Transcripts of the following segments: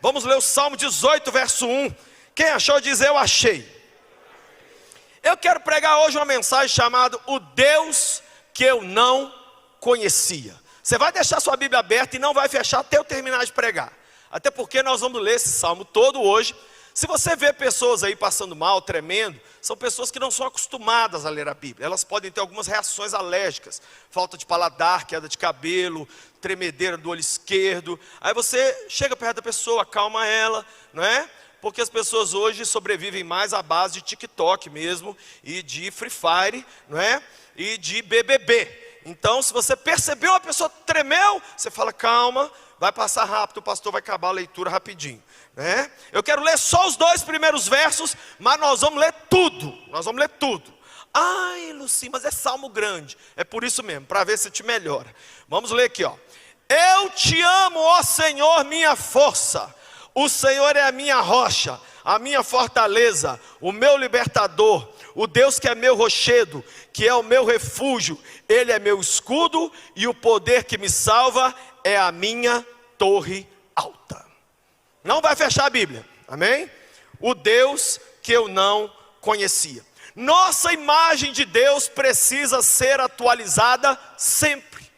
Vamos ler o Salmo 18, verso 1. Quem achou diz: eu achei. Eu quero pregar hoje uma mensagem chamada O Deus que eu não conhecia. Você vai deixar sua Bíblia aberta e não vai fechar até eu terminar de pregar. Até porque nós vamos ler esse salmo todo hoje. Se você vê pessoas aí passando mal, tremendo, são pessoas que não são acostumadas a ler a Bíblia. Elas podem ter algumas reações alérgicas, falta de paladar, queda de cabelo, tremedeira do olho esquerdo. Aí você chega perto da pessoa, acalma ela, não é? Porque as pessoas hoje sobrevivem mais à base de TikTok mesmo, e de Free Fire, não é? E de BBB. Então, se você percebeu a pessoa tremeu, você fala: calma, vai passar rápido, o pastor vai acabar a leitura rapidinho, né? Eu quero ler só os 2 primeiros versos, mas nós vamos ler tudo. Nós vamos ler tudo. Ai, Luci, mas é salmo grande. É por isso mesmo, para ver se te melhora. Vamos ler aqui, ó. Eu te amo, ó Senhor, minha força. O Senhor é a minha rocha, a minha fortaleza, o meu libertador, o Deus que é meu rochedo, que é o meu refúgio. Ele é meu escudo e o poder que me salva é a minha torre alta. Não vai fechar a Bíblia, amém? O Deus que eu não conhecia. Nossa imagem de Deus precisa ser atualizada sempre.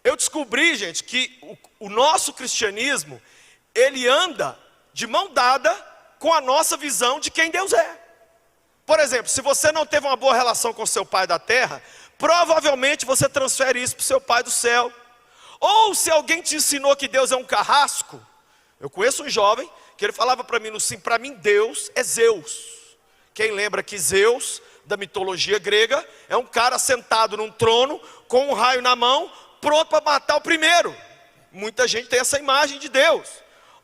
Eu descobri, gente, que o nosso cristianismo, ele anda de mão dada com a nossa visão de quem Deus é. Por exemplo, se você não teve uma boa relação com seu pai da terra, provavelmente você transfere isso para o seu pai do céu. Ou se alguém te ensinou que Deus é um carrasco. Eu conheço um jovem que ele falava para mim no sim: para mim Deus é Zeus. Quem lembra que Zeus, da mitologia grega, é um cara sentado num trono, com um raio na mão, pronto para matar o primeiro. Muita gente tem essa imagem de Deus.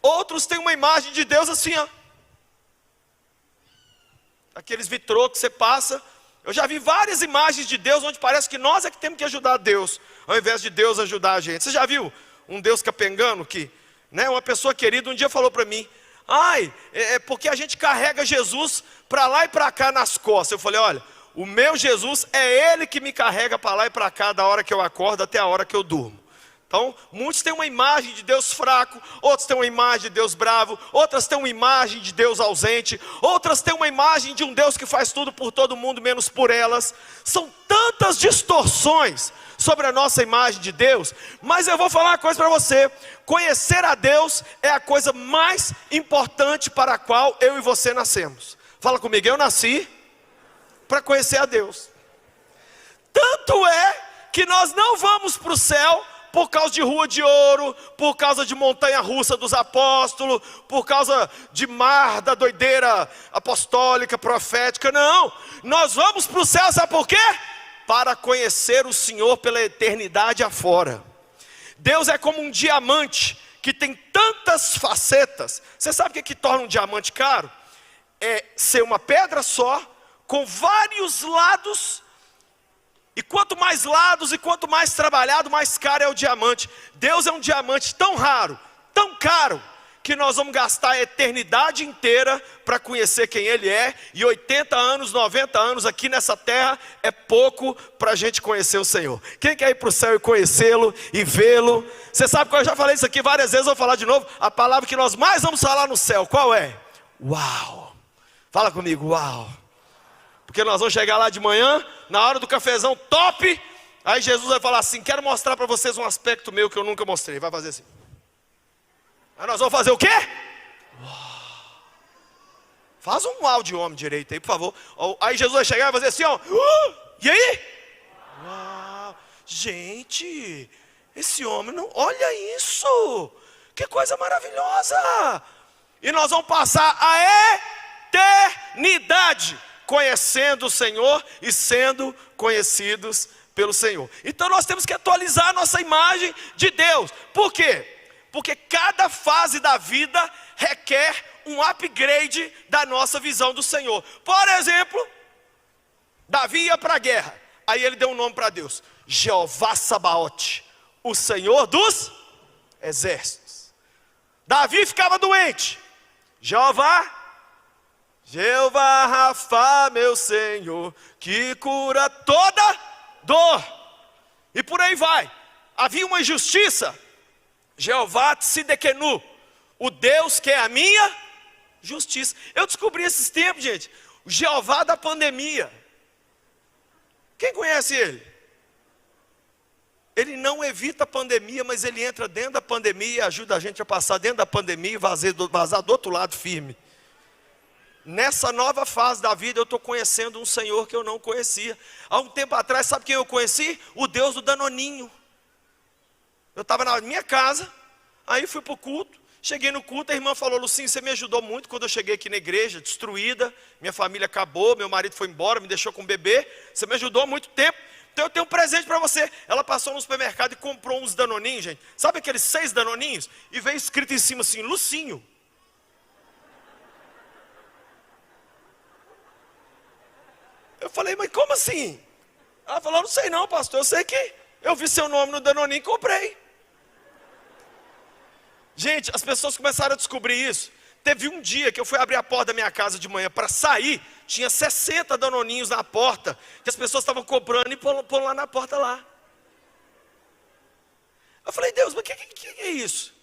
Outros têm uma imagem de Deus assim, ó. Aqueles vitrô que você passa. Eu já vi várias imagens de Deus onde parece que nós é que temos que ajudar Deus, ao invés de Deus ajudar a gente. Você já viu um Deus capengano que, né, uma pessoa querida um dia falou para mim: ai, é porque a gente carrega Jesus para lá e para cá nas costas. Eu falei: olha, o meu Jesus é Ele que me carrega para lá e para cá da hora que eu acordo até a hora que eu durmo. Então, muitos têm uma imagem de Deus fraco, outros têm uma imagem de Deus bravo, outras têm uma imagem de Deus ausente, outras têm uma imagem de um Deus que faz tudo por todo mundo, menos por elas. São tantas distorções sobre a nossa imagem de Deus, mas eu vou falar uma coisa para você: conhecer a Deus é a coisa mais importante para a qual eu e você nascemos. Fala comigo: eu nasci para conhecer a Deus. Tanto é que nós não vamos para o céu por causa de rua de ouro, por causa de montanha russa dos apóstolos, por causa de mar da doideira apostólica, profética. Não, nós vamos para o céu, sabe por quê? Para conhecer o Senhor pela eternidade afora. Deus é como um diamante que tem tantas facetas. Você sabe o que torna um diamante caro? É ser uma pedra só, com vários lados. E quanto mais lados e quanto mais trabalhado, mais caro é o diamante. Deus é um diamante tão raro, tão caro, que nós vamos gastar a eternidade inteira para conhecer quem Ele é. E 80 anos, 90 anos aqui nessa terra é pouco para a gente conhecer o Senhor. Quem quer ir para o céu e conhecê-lo e vê-lo? Você sabe que eu já falei isso aqui várias vezes, vou falar de novo. A palavra que nós mais vamos falar no céu, qual é? Uau! Fala comigo: uau! Porque nós vamos chegar lá de manhã, na hora do cafezão top. Aí Jesus vai falar assim: quero mostrar para vocês um aspecto meu que eu nunca mostrei. Vai fazer assim. Aí nós vamos fazer o quê? Uau. Faz um uau de homem direito aí, por favor. Aí Jesus vai chegar e vai fazer assim, ó. E aí? Uau. Gente, esse homem não... Olha isso. Que coisa maravilhosa. E nós vamos passar a eternidade conhecendo o Senhor e sendo conhecidos pelo Senhor. Então nós temos que atualizar a nossa imagem de Deus. Por quê? Porque cada fase da vida requer um upgrade da nossa visão do Senhor. Por exemplo, Davi ia para a guerra. Aí ele deu um nome para Deus: Jeová Sabaote, o Senhor dos exércitos. Davi ficava doente. Jeová Rafa, meu Senhor, que cura toda dor. E por aí vai. Havia uma injustiça. Jeová Tsidekenu, o Deus que é a minha justiça. Eu descobri esses tempos, gente, o Jeová da pandemia. Quem conhece ele? Ele não evita a pandemia, mas ele entra dentro da pandemia e ajuda a gente a passar dentro da pandemia e vazar do outro lado firme. Nessa nova fase da vida eu estou conhecendo um Senhor que eu não conhecia. Há um tempo atrás, sabe quem eu conheci? O Deus do Danoninho. Eu estava na minha casa, aí fui para o culto. Cheguei no culto, a irmã falou: Lucinho, você me ajudou muito quando eu cheguei aqui na igreja, destruída. Minha família acabou, meu marido foi embora, me deixou com um bebê. Você me ajudou há muito tempo. Então eu tenho um presente para você. Ela passou no supermercado e comprou uns Danoninhos, gente. Sabe aqueles 6 Danoninhos? E veio escrito em cima assim, Lucinho. Eu falei, mas como assim? Ela falou, não sei não, pastor. Eu sei que eu vi seu nome no Danoninho e comprei. Gente, as pessoas começaram a descobrir isso. Teve um dia que eu fui abrir a porta da minha casa de manhã para sair, tinha 60 Danoninhos na porta, que as pessoas estavam comprando e pondo lá na porta lá. Eu falei, Deus, mas o que é isso?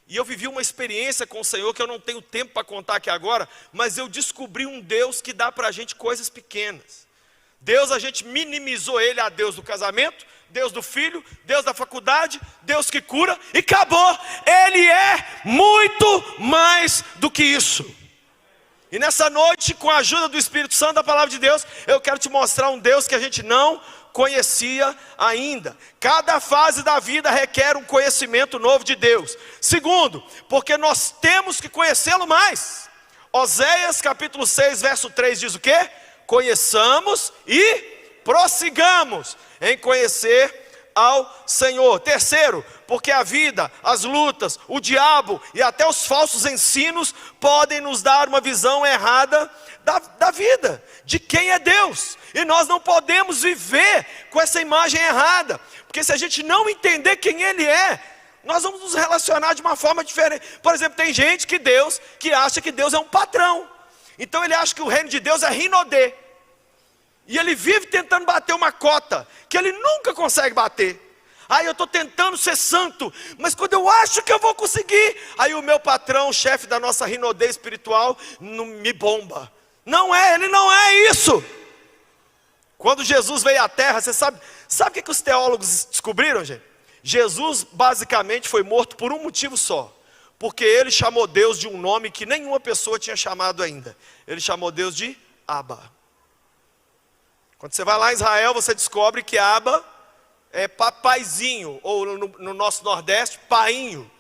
E eu vivi uma experiência com o Senhor que eu não tenho tempo para contar aqui agora, mas eu descobri um Deus que dá para a gente coisas pequenas. Deus, a gente minimizou ele a Deus do casamento, Deus do filho, Deus da faculdade, Deus que cura, e acabou. Ele é muito mais do que isso. E nessa noite, com a ajuda do Espírito Santo, da palavra de Deus, eu quero te mostrar um Deus que a gente não conhecia ainda. Cada fase da vida requer um conhecimento novo de Deus. Segundo, porque nós temos que conhecê-lo mais. Oséias capítulo 6, verso 3 diz o quê? Conheçamos e prossigamos em conhecer ao Senhor. Terceiro, porque a vida, as lutas, o diabo e até os falsos ensinos podem nos dar uma visão errada da vida, de quem é Deus. E nós não podemos viver com essa imagem errada, porque se a gente não entender quem Ele é, nós vamos nos relacionar de uma forma diferente. Por exemplo, tem gente que acha que Deus é um patrão. Então ele acha que o reino de Deus é rinodê. E ele vive tentando bater uma cota que ele nunca consegue bater. Aí eu estou tentando ser santo, mas quando eu acho que eu vou conseguir, aí o meu patrão, o chefe da nossa rinodê espiritual, me bomba. Não é, ele não é isso. Quando Jesus veio à terra, você sabe o que os teólogos descobriram, gente? Jesus basicamente foi morto por um motivo só. Porque ele chamou Deus de um nome que nenhuma pessoa tinha chamado ainda. Ele chamou Deus de Abba. Quando você vai lá em Israel, você descobre que Abba é papaizinho, ou no nosso Nordeste, painho.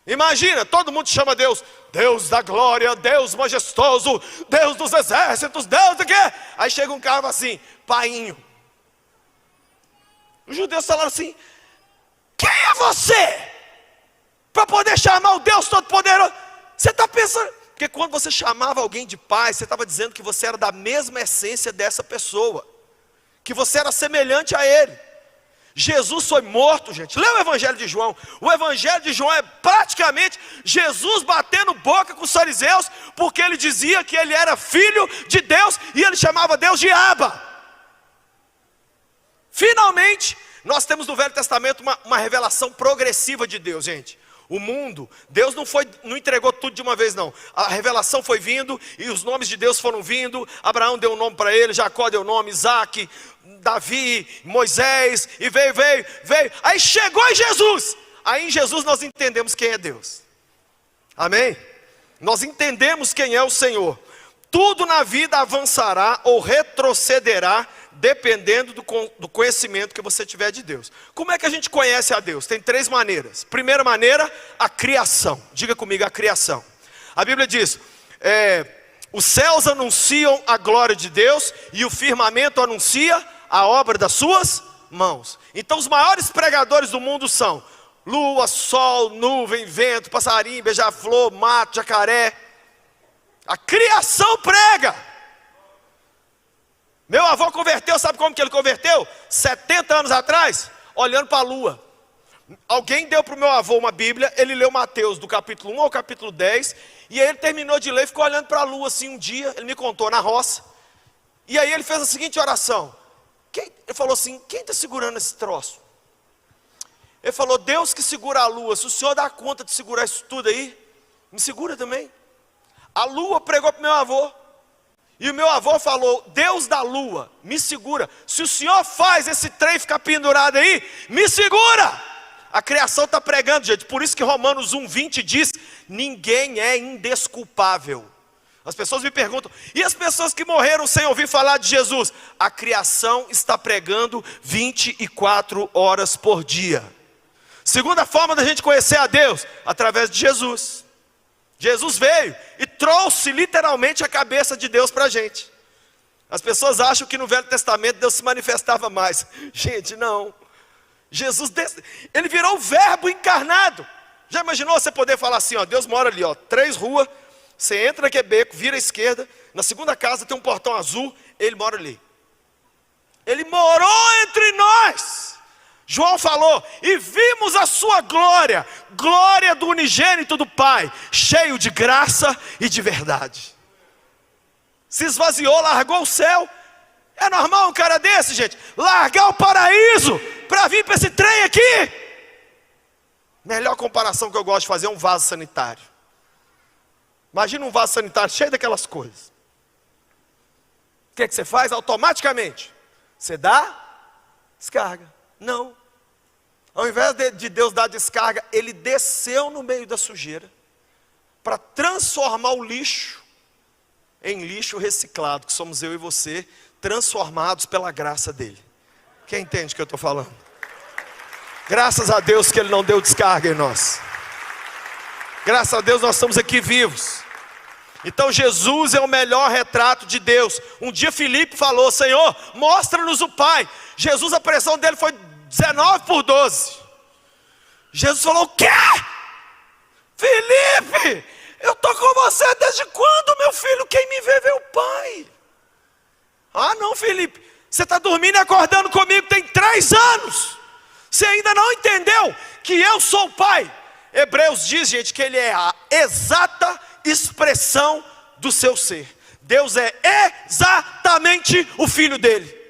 Imagina, todo mundo chama Deus, Deus da glória, Deus majestoso, Deus dos exércitos, Deus do quê? Aí chega um cara assim, painho. Os judeus falaram assim, quem é você? Para poder chamar o Deus Todo-Poderoso. Você está pensando, porque quando você chamava alguém de pai, você estava dizendo que você era da mesma essência dessa pessoa, que você era semelhante a ele. Jesus foi morto, gente. Lê o Evangelho de João. O Evangelho de João é praticamente Jesus batendo boca com os fariseus, porque ele dizia que ele era filho de Deus, e ele chamava Deus de Abba. Finalmente, nós temos no Velho Testamento uma revelação progressiva de Deus, gente. O mundo, Deus não entregou tudo de uma vez não. A revelação foi vindo e os nomes de Deus foram vindo. Abraão deu um nome para ele, Jacó deu nome, Isaac, Davi, Moisés, e veio. Aí chegou em Jesus. Aí em Jesus nós entendemos quem é Deus. Amém? Nós entendemos quem é o Senhor. Tudo na vida avançará ou retrocederá dependendo do conhecimento que você tiver de Deus. Como é que a gente conhece a Deus? Tem 3 maneiras. Primeira maneira, a criação. Diga comigo, a criação. A Bíblia diz, os céus anunciam a glória de Deus e o firmamento anuncia a obra das suas mãos. Então os maiores pregadores do mundo são lua, sol, nuvem, vento, passarinho, beija-flor, mato, jacaré. A criação prega. Meu avô converteu, sabe como que ele converteu? 70 anos atrás, olhando para a lua. Alguém deu para o meu avô uma Bíblia, ele leu Mateus do capítulo 1 ao capítulo 10, e aí ele terminou de ler e ficou olhando para a lua assim um dia, ele me contou na roça, e aí ele fez a seguinte oração, ele falou assim, quem está segurando esse troço? Ele falou: Deus que segura a lua, se o Senhor dá conta de segurar isso tudo aí, me segura também. A lua pregou para o meu avô. E o meu avô falou: Deus da lua, me segura. Se o Senhor faz esse trem ficar pendurado aí, me segura. A criação está pregando, gente. Por isso que Romanos 1:20 diz: ninguém é indesculpável. As pessoas me perguntam: e as pessoas que morreram sem ouvir falar de Jesus? A criação está pregando 24 horas por dia. Segunda forma da gente conhecer a Deus: através de Jesus. Jesus veio e trouxe literalmente a cabeça de Deus para a gente. As pessoas acham que no Velho Testamento Deus se manifestava mais. Gente, não. Jesus, ele virou o verbo encarnado. Já imaginou você poder falar assim, ó, Deus mora ali, ó, 3 ruas, você entra naquele beco, vira à esquerda, na segunda casa tem um portão azul, ele mora ali. Ele morou entre nós. João falou: e vimos a sua glória, glória do unigênito do Pai, cheio de graça e de verdade. Se esvaziou, largou o céu. É normal um cara desse, gente, largar o paraíso para vir para esse trem aqui? Melhor comparação que eu gosto de fazer é um vaso sanitário. Imagina um vaso sanitário cheio daquelas coisas. O que você faz? Automaticamente você dá descarga. Não. Ao invés de Deus dar descarga, Ele desceu no meio da sujeira para transformar o lixo em lixo reciclado, que somos eu e você, transformados pela graça dEle. Quem entende o que eu estou falando? Graças a Deus que Ele não deu descarga em nós. Graças a Deus nós estamos aqui vivos. Então Jesus é o melhor retrato de Deus. Um dia Filipe falou: Senhor, mostra-nos o Pai. Jesus, a pressão dele foi 19/12. Jesus falou: o quê? Filipe, eu estou com você desde quando, meu filho? Quem me vê, vê o Pai. Ah não, Filipe, você está dormindo e acordando comigo tem 3 anos. Você ainda não entendeu que eu sou o Pai. Hebreus diz, gente, que Ele é a exata expressão do seu ser. Deus é exatamente o Filho dele.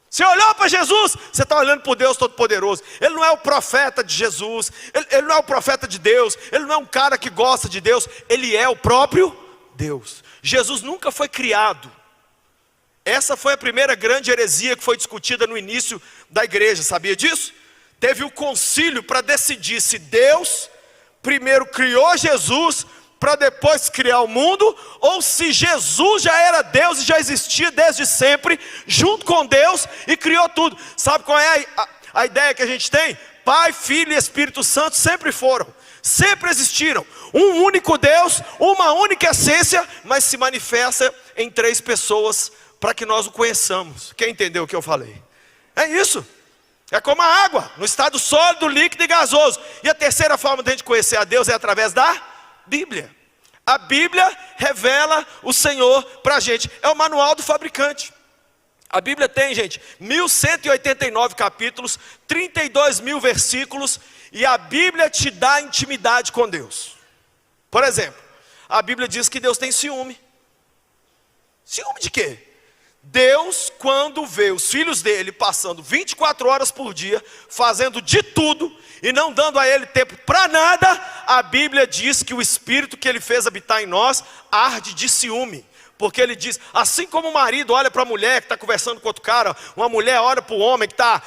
Você olhou para Jesus, você está olhando para o Deus Todo-Poderoso. Ele não é o profeta de Jesus, ele não é o profeta de Deus, ele não é um cara que gosta de Deus, ele é o próprio Deus. Jesus nunca foi criado. Essa foi a primeira grande heresia que foi discutida no início da igreja, sabia disso? Teve o concílio para decidir se Deus primeiro criou Jesus para depois criar o mundo, ou se Jesus já era Deus e já existia desde sempre, junto com Deus, e criou tudo. Sabe qual é a ideia que a gente tem? Pai, Filho e Espírito Santo sempre foram, sempre existiram. Um único Deus, uma única essência, mas se manifesta em 3 pessoas, para que nós o conheçamos. Quem entendeu o que eu falei? É isso. É como a água, no estado sólido, líquido e gasoso. E a terceira forma de a gente conhecer a Deus é através da Bíblia. A Bíblia revela o Senhor para a gente. É o manual do fabricante. A Bíblia tem, gente, 1189 capítulos, 32.000 versículos. E a Bíblia te dá intimidade com Deus. Por exemplo, a Bíblia diz que Deus tem ciúme. Ciúme de quê? Deus, quando vê os filhos dele passando 24 horas por dia, fazendo de tudo e não dando a ele tempo para nada, a Bíblia diz que o Espírito que ele fez habitar em nós arde de ciúme. Porque ele diz, assim como o marido olha para a mulher que está conversando com outro cara, uma mulher olha para o homem que está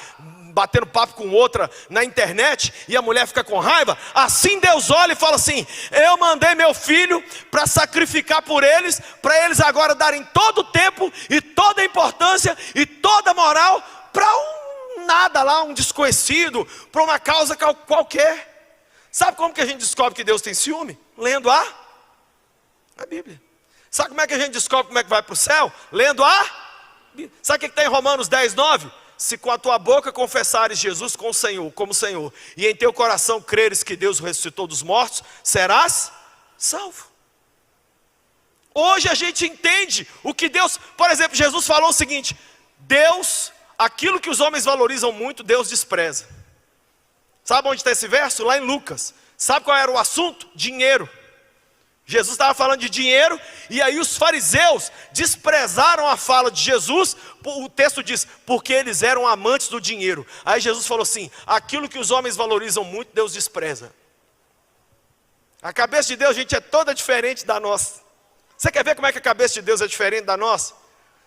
batendo papo com outra na internet, e a mulher fica com raiva, assim Deus olha e fala assim: eu mandei meu filho para sacrificar por eles, para eles agora darem todo o tempo, e toda a importância, e toda a moral, para um nada lá, um desconhecido, para uma causa qualquer. Sabe como que a gente descobre que Deus tem ciúme? Lendo a Bíblia. Sabe como é que a gente descobre como é que vai para o céu? Lendo a Bíblia. Sabe o que está em Romanos 10:9? Se com a tua boca confessares Jesus como Senhor, e em teu coração creres que Deus o ressuscitou dos mortos, serás salvo. Hoje a gente entende o que Deus, por exemplo, Jesus falou o seguinte: Deus, aquilo que os homens valorizam muito, Deus despreza. Sabe onde está esse verso? Lá em Lucas. Sabe qual era o assunto? Dinheiro. Jesus estava falando de dinheiro, e aí os fariseus desprezaram a fala de Jesus. O texto diz, porque eles eram amantes do dinheiro. Aí Jesus falou assim, aquilo que os homens valorizam muito, Deus despreza. A cabeça de Deus, gente, é toda diferente da nossa. Você quer ver como é que a cabeça de Deus é diferente da nossa?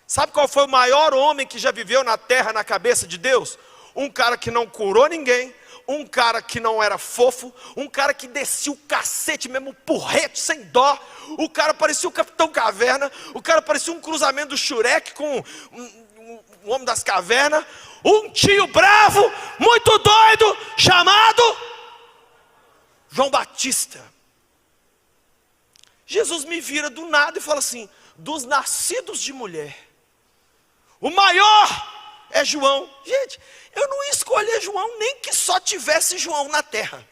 Sabe qual foi o maior homem que já viveu na terra na cabeça de Deus? Um cara que não curou ninguém, um cara que não era fofo, um cara que descia o cacete mesmo, porrete, sem dó. O cara parecia o Capitão Caverna, o cara parecia um cruzamento do Shurek com o Homem das Cavernas. Um tio bravo, muito doido, chamado João Batista. Jesus me vira do nada e fala assim, dos nascidos de mulher, o maior é João. Gente, eu não ia escolher João, nem que só tivesse João na terra.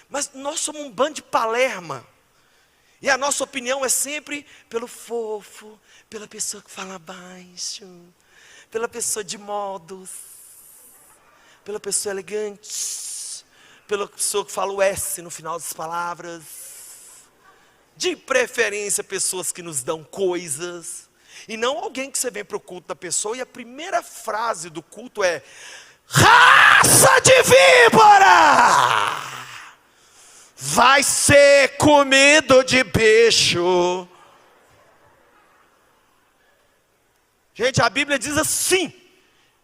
Mas nós somos um bando de palerma. E a nossa opinião é sempre pelo fofo, pela pessoa que fala baixo, pela pessoa de modos, pela pessoa elegante, pela pessoa que fala o S no final das palavras. De preferência pessoas que nos dão coisas. E não alguém que você vem para o culto da pessoa e a primeira frase do culto é: raça de víbora, vai ser comido de bicho. Gente, a Bíblia diz assim: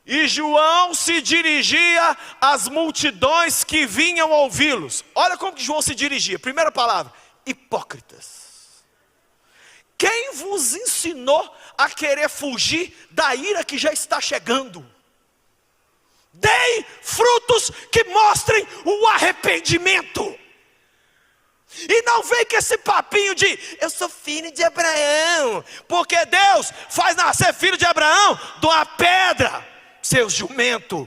e João se dirigia às multidões que vinham ouvi-los. Olha como que João se dirigia. Primeira palavra: hipócritas. Quem vos ensinou a querer fugir da ira que já está chegando? Dei frutos que mostrem o arrependimento. E não vem com esse papinho de eu sou filho de Abraão, porque Deus faz nascer filho de Abraão de uma pedra, seu jumento.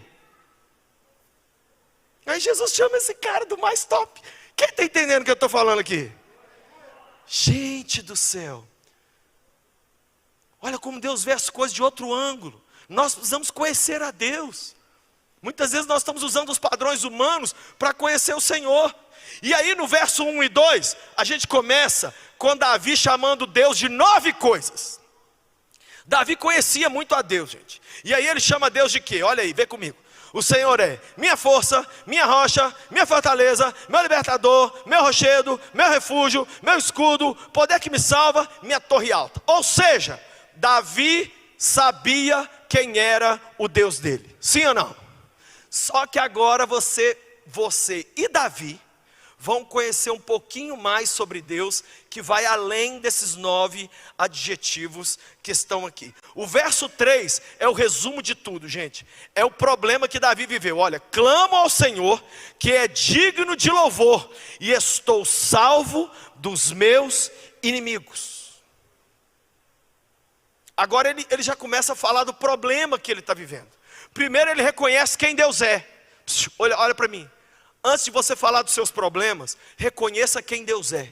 Aí Jesus chama esse cara do mais top. Quem está entendendo o que eu estou falando aqui? Gente do céu. Olha como Deus vê as coisas de outro ângulo. Nós precisamos conhecer a Deus. Muitas vezes nós estamos usando os padrões humanos para conhecer o Senhor. E aí no verso 1 e 2, a gente começa com Davi chamando Deus de 9 coisas. Davi conhecia muito a Deus, gente. E aí ele chama Deus de quê? Olha aí, vê comigo. O Senhor é minha força, minha rocha, minha fortaleza, meu libertador, meu rochedo, meu refúgio, meu escudo, poder que me salva, minha torre alta. Ou seja, Davi sabia quem era o Deus dele. Sim ou não? Só que agora você e Davi vão conhecer um pouquinho mais sobre Deus, que vai além desses 9 adjetivos que estão aqui. O verso 3 é o resumo de tudo, gente. É o problema que Davi viveu. Olha, clamo ao Senhor, que é digno de louvor, e estou salvo dos meus inimigos. Agora ele já começa a falar do problema que ele está vivendo. Primeiro ele reconhece quem Deus é. Olha para mim. Antes de você falar dos seus problemas, reconheça quem Deus é.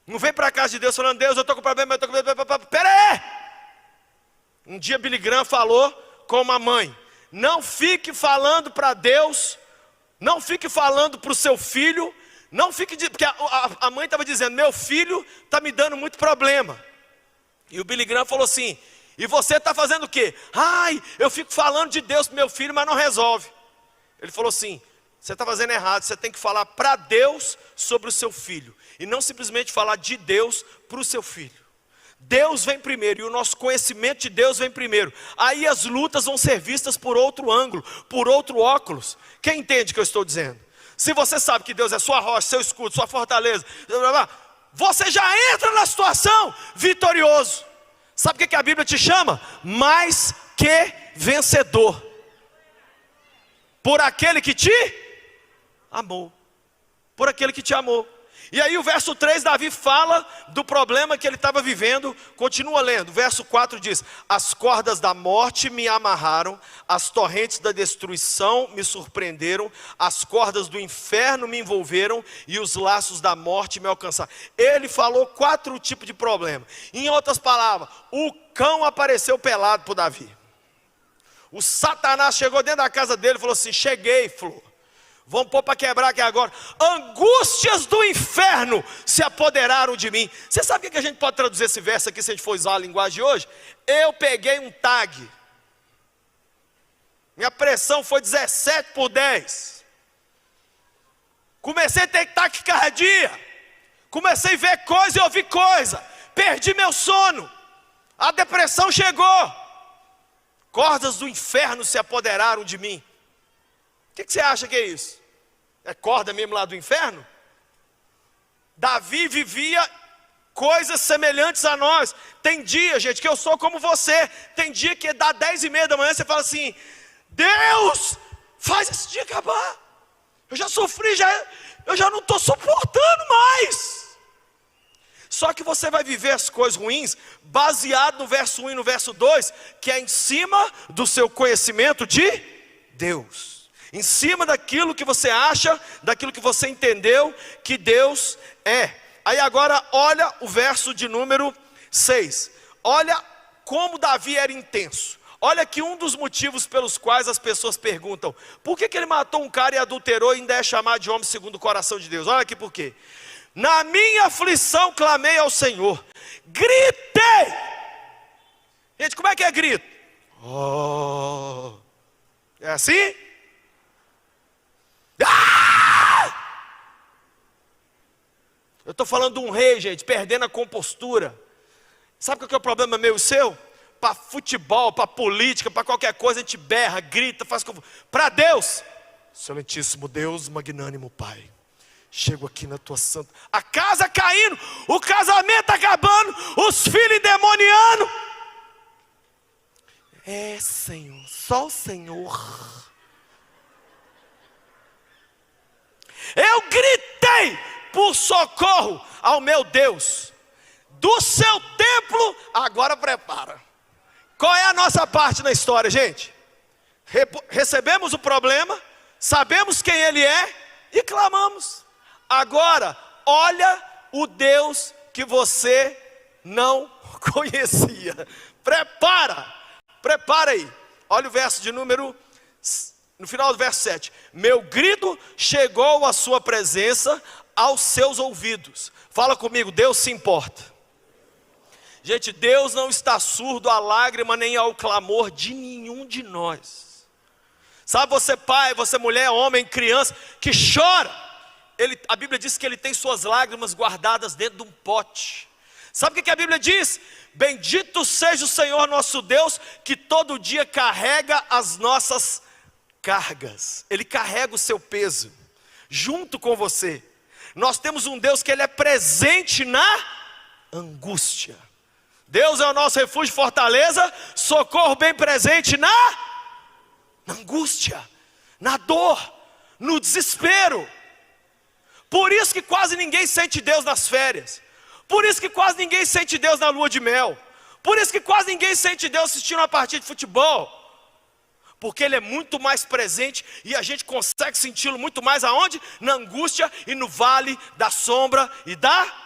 Não vem para a casa de Deus falando: Deus, eu estou com problema, eu estou com problema. Pera aí! Um dia Billy Graham falou com uma mãe: não fique falando para Deus, não fique falando para o seu filho, não fique, porque a mãe estava dizendo: meu filho está me dando muito problema. E o Billy Graham falou assim: e você está fazendo o quê? Ai, eu fico falando de Deus para meu filho, mas não resolve. Ele falou assim: você está fazendo errado, você tem que falar para Deus sobre o seu filho, e não simplesmente falar de Deus para o seu filho. Deus vem primeiro, e o nosso conhecimento de Deus vem primeiro. Aí as lutas vão ser vistas por outro ângulo, por outro óculos. Quem entende o que eu estou dizendo? Se você sabe que Deus é sua rocha, seu escudo, sua fortaleza, você já entra na situação vitorioso. Sabe o que a Bíblia te chama? Mais que vencedor. Por aquele que te amou. Por aquele que te amou. E aí o verso 3, Davi fala do problema que ele estava vivendo. Continua lendo, verso 4 diz: as cordas da morte me amarraram, as torrentes da destruição me surpreenderam, as cordas do inferno me envolveram e os laços da morte me alcançaram. Ele falou 4 tipos de problema. Em outras palavras, o cão apareceu pelado para Davi. O Satanás chegou dentro da casa dele e falou assim: cheguei, Flor, Vamos pôr para quebrar aqui agora. Angústias do inferno se apoderaram de mim. Você sabe o que a gente pode traduzir esse verso aqui, se a gente for usar a linguagem de hoje? Eu peguei um tag. Minha pressão foi 17/10. Comecei a ter taquicardia. Comecei a ver coisa e ouvir coisa. Perdi meu sono. A depressão chegou. Cordas do inferno se apoderaram de mim. O que você acha que é isso? É corda mesmo lá do inferno? Davi vivia coisas semelhantes a nós. Tem dia, gente, que eu sou como você. Tem dia que dá 10:30 da manhã, você fala assim: Deus, faz esse dia acabar. Eu já sofri, eu já não estou suportando mais. Só que você vai viver as coisas ruins baseado no verso 1 e no verso 2, que é em cima do seu conhecimento de Deus. Em cima daquilo que você acha, daquilo que você entendeu que Deus é. Aí agora olha o verso de número 6. Olha como Davi era intenso. Olha que um dos motivos pelos quais as pessoas perguntam: por que ele matou um cara e adulterou e ainda é chamado de homem segundo o coração de Deus? Olha aqui por quê. Na minha aflição clamei ao Senhor, gritei. Gente, como é que é grito? Oh. É assim? Ah! Eu estou falando de um rei, gente, perdendo a compostura. Sabe qual que é o problema meu e seu? Para futebol, para política, para qualquer coisa, a gente berra, grita, faz confusão. Para Deus, excelentíssimo Deus, magnânimo Pai, chego aqui na tua santa, a casa caindo, o casamento acabando, os filhos endemoniando. É, Senhor, só o Senhor. Eu gritei por socorro ao meu Deus. Do seu templo, agora prepara. Qual é a nossa parte na história, gente? Recebemos o problema, sabemos quem ele é e clamamos. Agora, olha o Deus que você não conhecia. Prepara aí. Olha o verso de número, no final do verso 7. Meu grito chegou à sua presença, aos seus ouvidos. Fala comigo, Deus se importa. Gente, Deus não está surdo à lágrima nem ao clamor de nenhum de nós. Sabe, você pai, você mulher, homem, criança, que chora. A Bíblia diz que ele tem suas lágrimas guardadas dentro de um pote. Sabe o que a Bíblia diz? Bendito seja o Senhor nosso Deus, que todo dia carrega as nossas cargas. Ele carrega o seu peso, junto com você. Nós temos um Deus que ele é presente na angústia. Deus é o nosso refúgio e fortaleza, socorro bem presente na angústia, na dor, no desespero. Por isso que quase ninguém sente Deus nas férias. Por isso que quase ninguém sente Deus na lua de mel. Por isso que quase ninguém sente Deus assistindo uma partida de futebol. Porque ele é muito mais presente e a gente consegue senti-lo muito mais aonde? Na angústia e no vale da sombra e da...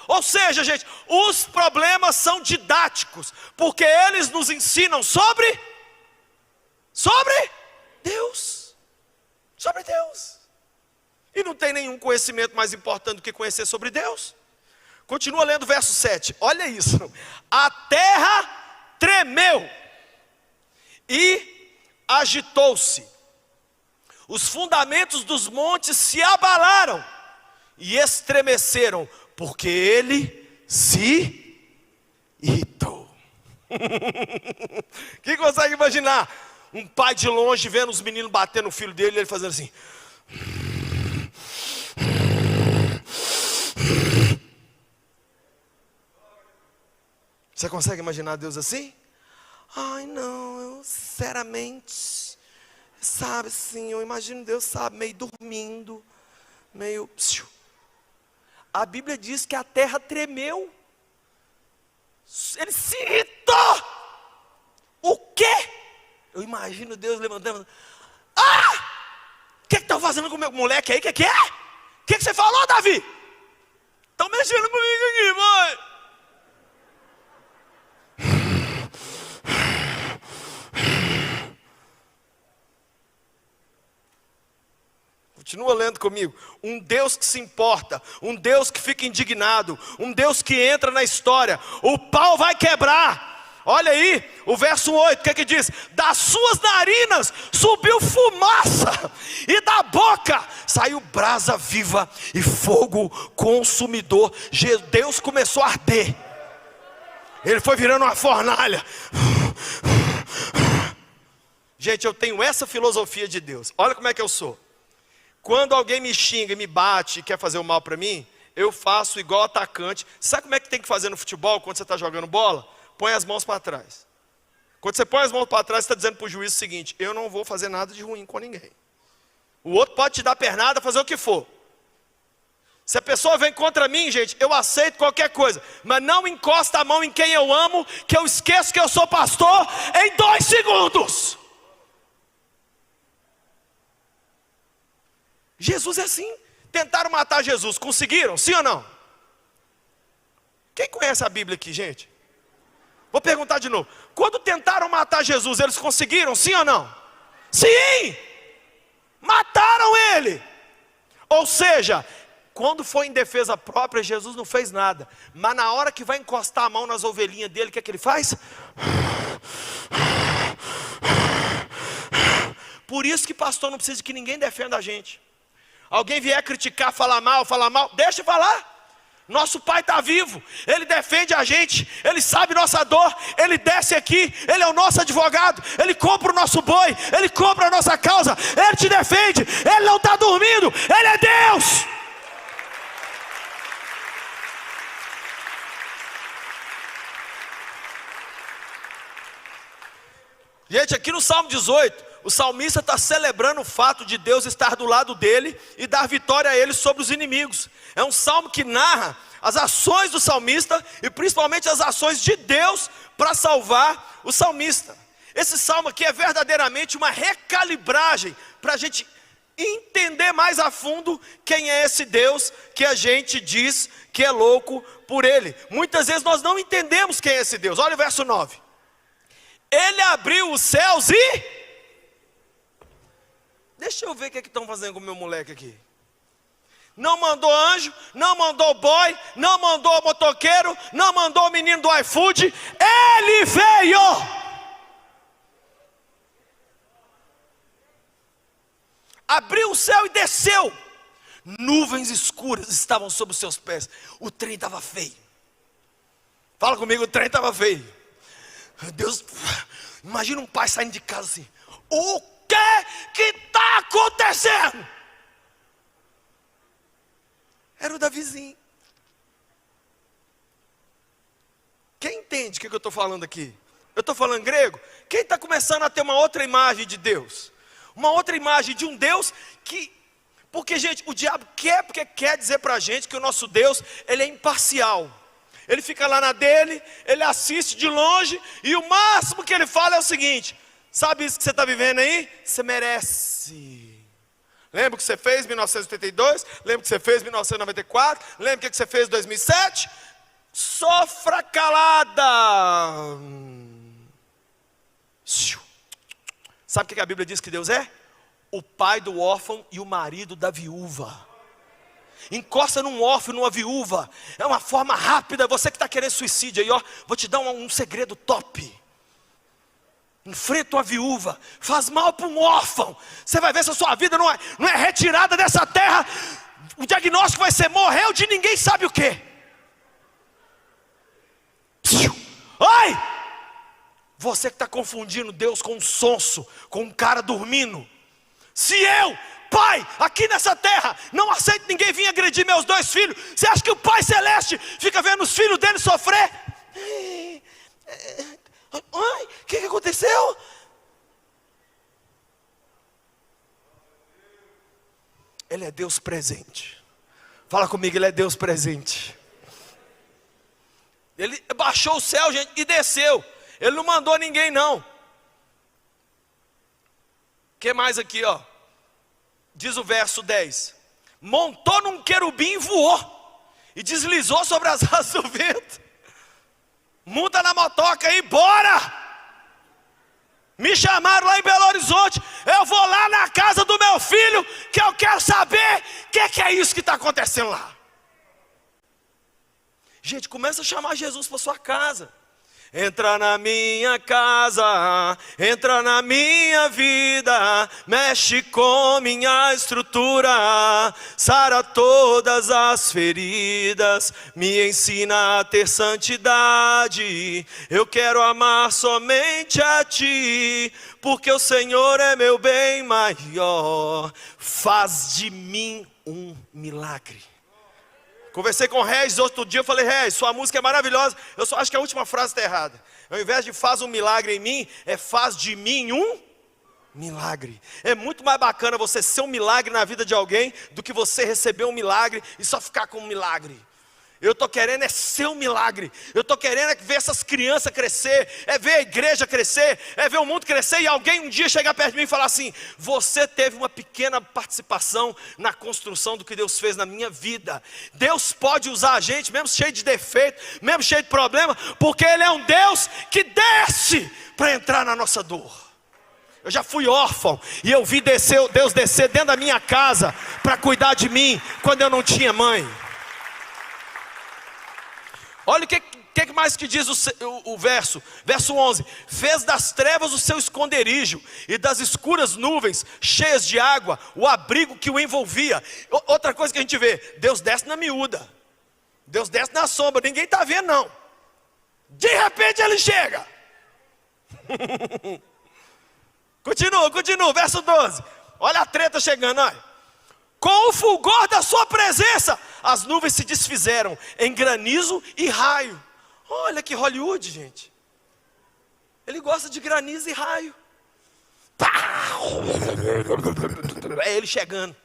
Ou seja, gente, os problemas são didáticos, porque eles nos ensinam sobre Deus. Sobre Deus. E não tem nenhum conhecimento mais importante do que conhecer sobre Deus. Continua lendo o verso 7. Olha isso. A terra tremeu e agitou-se. Os fundamentos dos montes se abalaram e estremeceram, porque ele se irritou. Quem consegue imaginar um pai de longe vendo os meninos batendo no filho dele e ele fazendo assim? Você consegue imaginar Deus assim? Ai não, eu sinceramente, sabe assim, eu imagino Deus, sabe, meio dormindo, meio... A Bíblia diz que a terra tremeu. Ele se irritou. O quê? Eu imagino Deus levantando. O que estão fazendo com o meu moleque aí? O que é? O que você falou, Davi? Estão mexendo comigo aqui, mãe. Continua lendo comigo. Um Deus que se importa, um Deus que fica indignado, um Deus que entra na história. O pau vai quebrar. Olha aí, o verso 8, o que é que diz? Das suas narinas subiu fumaça, e da boca saiu brasa viva e fogo consumidor. Deus começou a arder. Ele foi virando uma fornalha. Gente, eu tenho essa filosofia de Deus. Olha como é que eu sou. Quando alguém me xinga, me bate e quer fazer o mal para mim, eu faço igual atacante. Sabe como é que tem que fazer no futebol quando você está jogando bola? Põe as mãos para trás. Quando você põe as mãos para trás, você está dizendo para o juiz o seguinte: eu não vou fazer nada de ruim com ninguém. O outro pode te dar pernada, fazer o que for. Se a pessoa vem contra mim, gente, eu aceito qualquer coisa, mas não encosta a mão em quem eu amo, que eu esqueço que eu sou pastor em 2 segundos. Jesus é assim. Tentaram matar Jesus, conseguiram? Sim ou não? Quem conhece a Bíblia aqui, gente? Vou perguntar de novo. Quando tentaram matar Jesus, eles conseguiram? Sim ou não? Sim! Mataram ele. Ou seja, quando foi em defesa própria, Jesus não fez nada. Mas na hora que vai encostar a mão nas ovelhinhas dele, o que é que ele faz? Por isso que pastor não precisa que ninguém defenda a gente. Alguém vier criticar, falar mal, deixa falar. Nosso Pai está vivo, Ele defende a gente, Ele sabe nossa dor, Ele desce aqui, Ele é o nosso advogado, Ele compra o nosso boi, Ele compra a nossa causa, Ele te defende, Ele não está dormindo, Ele é Deus. Gente, aqui no Salmo 18, o salmista está celebrando o fato de Deus estar do lado dele e dar vitória a ele sobre os inimigos. É um salmo que narra as ações do salmista e principalmente as ações de Deus para salvar o salmista. Esse salmo aqui é verdadeiramente uma recalibragem para a gente entender mais a fundo quem é esse Deus que a gente diz que é louco por ele. Muitas vezes nós não entendemos quem é esse Deus. Olha o verso 9. Ele abriu os céus e... Deixa eu ver o que estão fazendo com o meu moleque aqui. Não mandou anjo, não mandou boy, não mandou motoqueiro, não mandou o menino do iFood. Ele veio. Abriu o céu e desceu. Nuvens escuras estavam sob os seus pés. O trem estava feio. Fala comigo, o trem estava feio. Deus, imagina um pai saindo de casa assim. O que está acontecendo? Era o Davizinho. Quem entende o que eu estou falando aqui? Eu estou falando grego? Quem está começando a ter uma outra imagem de Deus? Uma outra imagem de um Deus que... Porque, gente, o diabo porque quer dizer para a gente que o nosso Deus, ele é imparcial. Ele fica lá na dele, ele assiste de longe, e o máximo que ele fala é o seguinte: sabe isso que você está vivendo aí? Você merece. Lembra o que você fez em 1982? Lembra o que você fez em 1994? Lembra o que você fez em 2007? Sofra calada. Sabe o que a Bíblia diz que Deus é? O pai do órfão e o marido da viúva. Encosta num órfão, numa viúva. É uma forma rápida. Você que está querendo suicídio aí, ó, vou te dar um segredo top. Enfrenta uma viúva, faz mal para um órfão. Você vai ver se a sua vida não é retirada dessa terra. O diagnóstico vai ser: morreu de ninguém sabe o quê. Oi! Você que está confundindo Deus com um sonso, com um cara dormindo. Se eu, pai, aqui nessa terra, não aceito ninguém vir agredir meus 2 filhos, você acha que o Pai Celeste fica vendo os filhos dele sofrer? O que aconteceu? Ele é Deus presente. Fala comigo, Ele é Deus presente. Ele baixou o céu, gente, e desceu. Ele não mandou ninguém, não. O que mais aqui, ó? Diz o verso 10. Montou num querubim e voou, e deslizou sobre as asas do vento. Monta na motoca aí, bora! Me chamaram lá em Belo Horizonte. Eu vou lá na casa do meu filho, que eu quero saber o que é isso que está acontecendo lá. Gente, começa a chamar Jesus para sua casa. Entra na minha casa, entra na minha vida, mexe com minha estrutura, sara todas as feridas, me ensina a ter santidade. Eu quero amar somente a ti, porque o Senhor é meu bem maior. Faz de mim um milagre. Conversei com o Regis outro dia, eu falei: Regis, sua música é maravilhosa, eu só acho que a última frase está errada. Ao invés de faz um milagre em mim, é faz de mim um milagre. É muito mais bacana você ser um milagre na vida de alguém do que você receber um milagre e só ficar com um milagre. Eu estou querendo é ser um milagre. Eu estou querendo é ver essas crianças crescer, é ver a igreja crescer, é ver o mundo crescer. E alguém um dia chegar perto de mim e falar assim: você teve uma pequena participação na construção do que Deus fez na minha vida. Deus pode usar a gente, mesmo cheio de defeito, mesmo cheio de problema, porque Ele é um Deus que desce para entrar na nossa dor. Eu já fui órfão e eu vi Deus descer dentro da minha casa para cuidar de mim quando eu não tinha mãe. Olha o que mais que diz o verso 11: fez das trevas o seu esconderijo, e das escuras nuvens cheias de água o abrigo que o envolvia. Outra coisa que a gente vê: Deus desce na miúda, Deus desce na sombra, ninguém está vendo não, de repente Ele chega. Continua, verso 12, olha a treta chegando, olha. Com o fulgor da sua presença, as nuvens se desfizeram em granizo e raio. Olha que Hollywood, gente. Ele gosta de granizo e raio. É Ele chegando.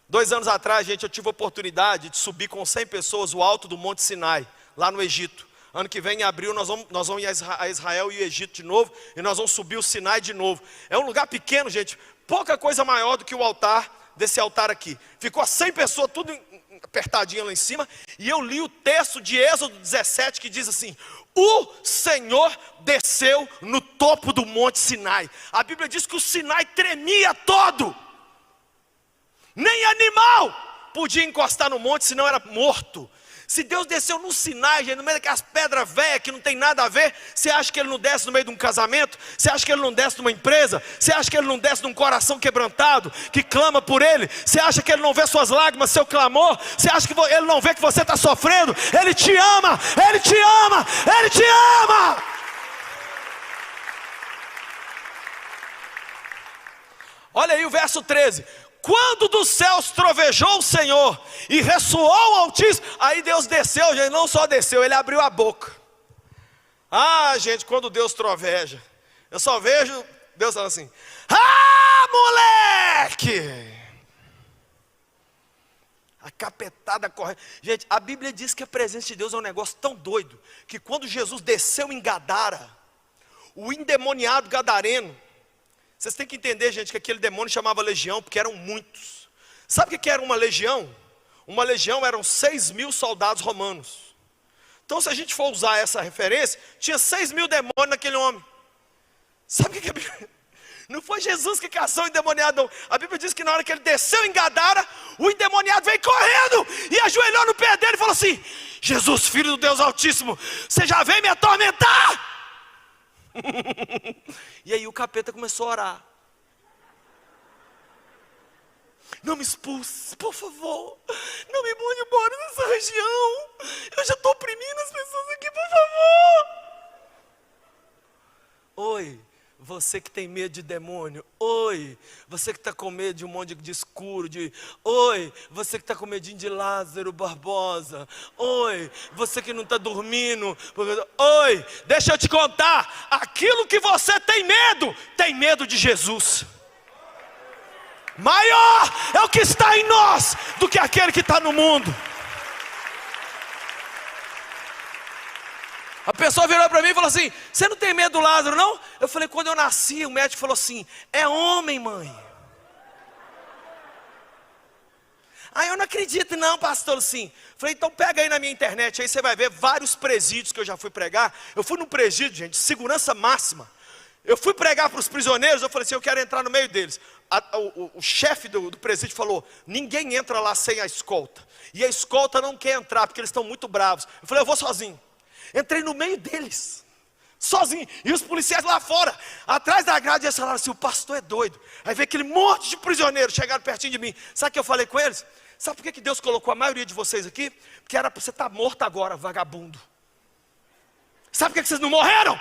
2 anos atrás, gente, eu tive a oportunidade de subir com 100 pessoas o alto do Monte Sinai, lá no Egito. Ano que vem, em abril, nós vamos ir a Israel e o Egito de novo, e nós vamos subir o Sinai de novo. É um lugar pequeno, gente, pouca coisa maior do que o altar, desse altar aqui. Ficou 100 pessoas, tudo apertadinho lá em cima. E eu li o texto de Êxodo 17 que diz assim: o Senhor desceu no topo do Monte Sinai. A Bíblia diz que o Sinai tremia todo. Nem animal podia encostar no monte, senão era morto. Se Deus desceu no Sinai, gente, no meio daquelas pedras velhas que não tem nada a ver, você acha que Ele não desce no meio de um casamento? Você acha que Ele não desce numa empresa? Você acha que Ele não desce num coração quebrantado, que clama por Ele? Você acha que Ele não vê suas lágrimas, seu clamor? Você acha que Ele não vê que você está sofrendo? Ele te ama, Ele te ama, Ele te ama! Olha aí o verso 13. Quando dos céus trovejou o Senhor e ressoou o Altíssimo, aí Deus desceu, gente, não só desceu, Ele abriu a boca. Ah, gente, quando Deus troveja, eu só vejo Deus falando assim: ah, moleque! A capetada correndo. Gente, a Bíblia diz que a presença de Deus é um negócio tão doido, que quando Jesus desceu em Gadara, o endemoniado gadareno, vocês têm que entender, gente, que aquele demônio chamava legião, porque eram muitos. Sabe o que era uma legião? Uma legião eram 6.000 soldados romanos. Então, se a gente for usar essa referência, tinha 6.000 demônios naquele homem. Sabe o que a Bíblia... Não foi Jesus que caçou o endemoniado, não. A Bíblia diz que na hora que ele desceu em Gadara, o endemoniado veio correndo e ajoelhou no pé dele e falou assim: Jesus, Filho do Deus Altíssimo, você já veio me atormentar? E aí o capeta começou a orar: não me expulse, por favor, não me mande embora dessa região, eu já estou oprimindo as pessoas aqui, por favor. Oi, você que tem medo de demônio. Oi, você que está com medo de um monte de escuro. Oi, você que está com medinho de Lázaro Barbosa. Oi, você que não está dormindo. Oi, deixa eu te contar. Aquilo que você tem medo de Jesus. Maior é o que está em nós do que aquele que está no mundo. A pessoa virou para mim e falou assim: você não tem medo do Lázaro, não? Eu falei: quando eu nasci, o médico falou assim: é homem, mãe. Aí eu não acredito não, pastor, sim. Falei: então pega aí na minha internet, aí você vai ver vários presídios que eu já fui pregar. Eu fui num presídio, gente, de segurança máxima. Eu fui pregar para os prisioneiros, eu falei assim, eu quero entrar no meio deles. O chefe do presídio falou, ninguém entra lá sem a escolta. E a escolta não quer entrar, porque eles estão muito bravos. Eu falei, eu vou sozinho. Entrei no meio deles, sozinho. E os policiais lá fora, atrás da grade, eles falaram assim, o pastor é doido. Aí veio aquele monte de prisioneiros, chegaram pertinho de mim. Sabe o que eu falei com eles? Sabe por que Deus colocou a maioria de vocês aqui? Porque era para você estar morto agora, vagabundo. Sabe por que vocês não morreram?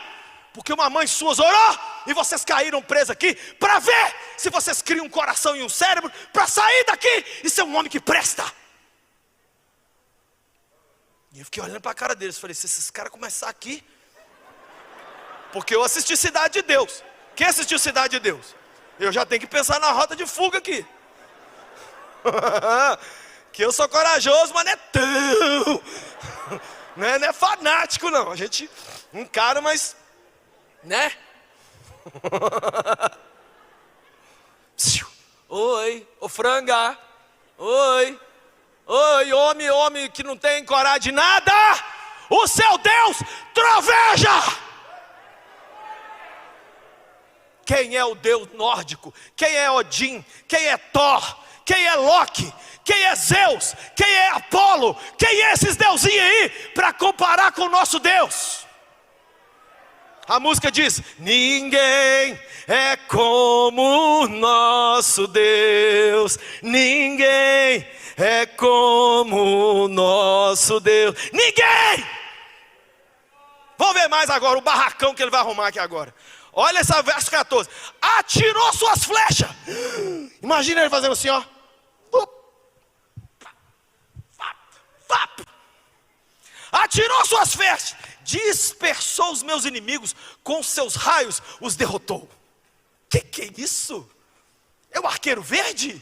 Porque uma mãe sua orou e vocês caíram presos aqui para ver se vocês criam um coração e um cérebro para sair daqui e ser um homem que presta. E eu fiquei olhando para a cara deles, falei, se esses caras começarem aqui, porque eu assisti Cidade de Deus. Quem assistiu Cidade de Deus? Eu já tenho que pensar na rota de fuga aqui. Que eu sou corajoso, mas não é tão, não é fanático não. A gente encara, mas né? Oi, ô franga. Oi, homem que não tem coragem de nada. O seu Deus troveja. Quem é o Deus nórdico? Quem é Odin? Quem é Thor? Quem é Loki? Quem é Zeus? Quem é Apolo? Quem é esses deusinhos aí para comparar com o nosso Deus? A música diz, ninguém é como o nosso Deus. Ninguém é como o nosso Deus. Ninguém! Vamos ver mais agora o barracão que ele vai arrumar aqui agora. Olha esse verso 14. Atirou suas flechas. Imagina ele fazendo assim, ó. Atirou suas flechas. Dispersou os meus inimigos. Com seus raios os derrotou. Que é isso? É o arqueiro verde?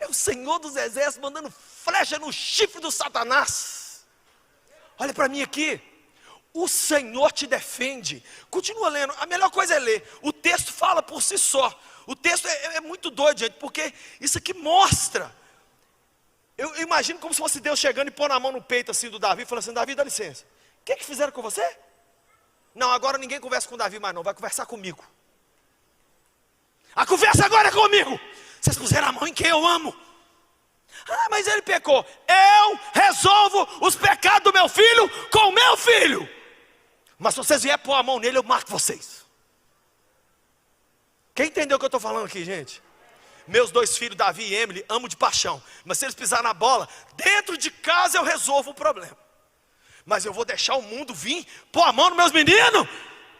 É o Senhor dos exércitos mandando flecha no chifre do Satanás. Olha para mim aqui. O Senhor te defende. Continua lendo, a melhor coisa é ler. O texto fala por si só. O texto é muito doido, gente, porque isso aqui mostra. Eu imagino como se fosse Deus chegando e pondo a mão no peito assim do Davi, falando assim, Davi, dá licença. O que fizeram com você? Não, agora ninguém conversa com o Davi mais não, vai conversar comigo. A conversa agora é comigo. Vocês puseram a mão em quem eu amo. Ah, mas ele pecou. Eu resolvo os pecados do meu filho com o meu filho. Mas se vocês vierem pôr a mão nele, eu mato vocês. Quem entendeu o que eu estou falando aqui, gente? Meus dois filhos, Davi e Emily, amo de paixão. Mas se eles pisarem na bola, dentro de casa eu resolvo o problema. Mas eu vou deixar o mundo vir, pôr a mão nos meus meninos?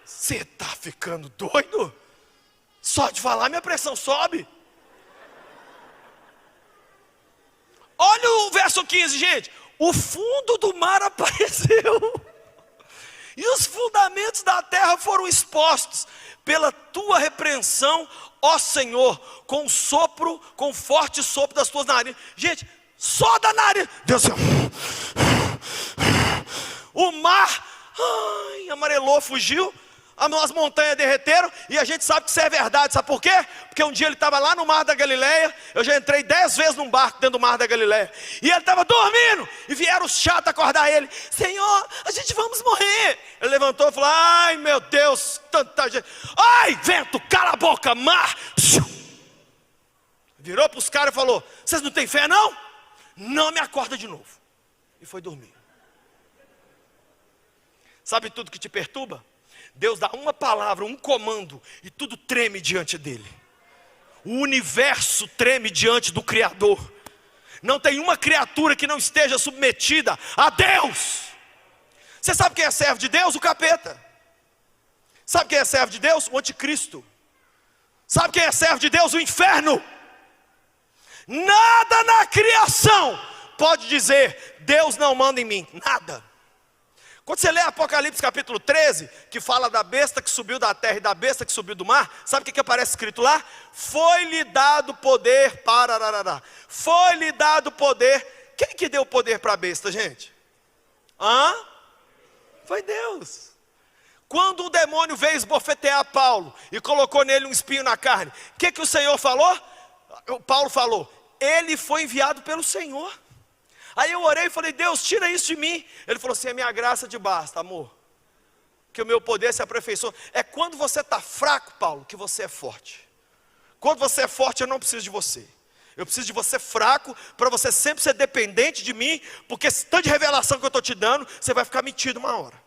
Você está ficando doido? Só de falar minha pressão sobe. Olha o verso 15, gente. O fundo do mar apareceu. E os fundamentos da terra foram expostos. Pela tua repreensão, ó Senhor, com o sopro, com o forte sopro das tuas narinas. Gente, só da nariz. Deus céu. O mar amarelou, fugiu. As montanhas derreteram. E a gente sabe que isso é verdade. Sabe por quê? Porque um dia ele estava lá no mar da Galileia. Eu já entrei 10 vezes num barco dentro do mar da Galileia. E ele estava dormindo. E vieram os chatos acordar ele. Senhor, a gente vamos morrer. Ele levantou e falou, ai meu Deus, tanta gente. Ai vento, cala a boca, mar. Virou para os caras e falou, vocês não têm fé não? Não me acorda de novo. E foi dormir. Sabe tudo que te perturba? Deus dá uma palavra, um comando, e tudo treme diante dele. O universo treme diante do Criador. Não tem uma criatura que não esteja submetida a Deus. Você sabe quem é servo de Deus? O capeta. Sabe quem é servo de Deus? O anticristo. Sabe quem é servo de Deus? O inferno. Nada na criação pode dizer, Deus não manda em mim. Nada. Quando você lê Apocalipse capítulo 13, que fala da besta que subiu da terra e da besta que subiu do mar, sabe o que aparece escrito lá? Foi-lhe dado poder para... Foi-lhe dado poder. Quem que deu poder para a besta, gente? Foi Deus. Quando o demônio veio esbofetear Paulo e colocou nele um espinho na carne, o que o Senhor falou? Paulo falou, ele foi enviado pelo Senhor. Aí eu orei e falei, Deus, tira isso de mim. Ele falou assim, a minha graça te basta, amor. que o meu poder se aperfeiçoa. É quando você está fraco, Paulo, que você é forte. Quando você é forte, eu não preciso de você. Eu preciso de você fraco, para você sempre ser dependente de mim, porque esse tanto de revelação que eu estou te dando, você vai ficar metido uma hora.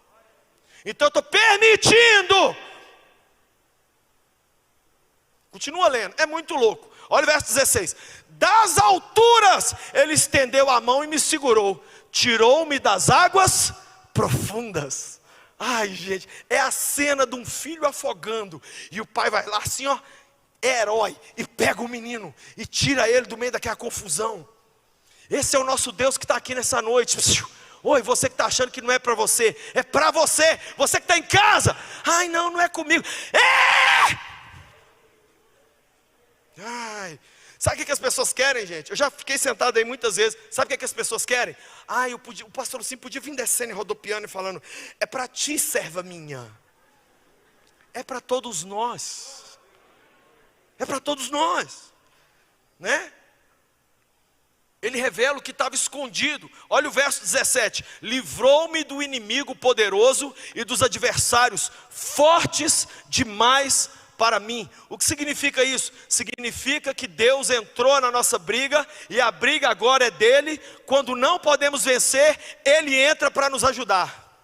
Então eu estou permitindo. Continua lendo, é muito louco. Olha o verso 16. Das alturas ele estendeu a mão e me segurou, tirou-me das águas profundas. Ai, gente, é a cena de um filho afogando, e o pai vai lá assim, ó, é herói, e pega o menino, e tira ele do meio daquela confusão. Esse é o nosso Deus que está aqui nessa noite. Oi, você que está achando que não é para você, é para você. Você que está em casa, ai não, não é comigo. É! Ai, sabe o que as pessoas querem, gente? Eu já fiquei sentado aí muitas vezes. Sabe o que as pessoas querem? Ai, o pastor assim podia vir descendo e rodopiando e falando: é para ti, serva minha. É para todos nós. É para todos nós, né? Ele revela o que estava escondido. Olha o verso 17. Livrou-me do inimigo poderoso e dos adversários fortes demais para mim. O que significa isso? Significa que Deus entrou na nossa briga, e a briga agora é dele. Quando não podemos vencer, ele entra para nos ajudar.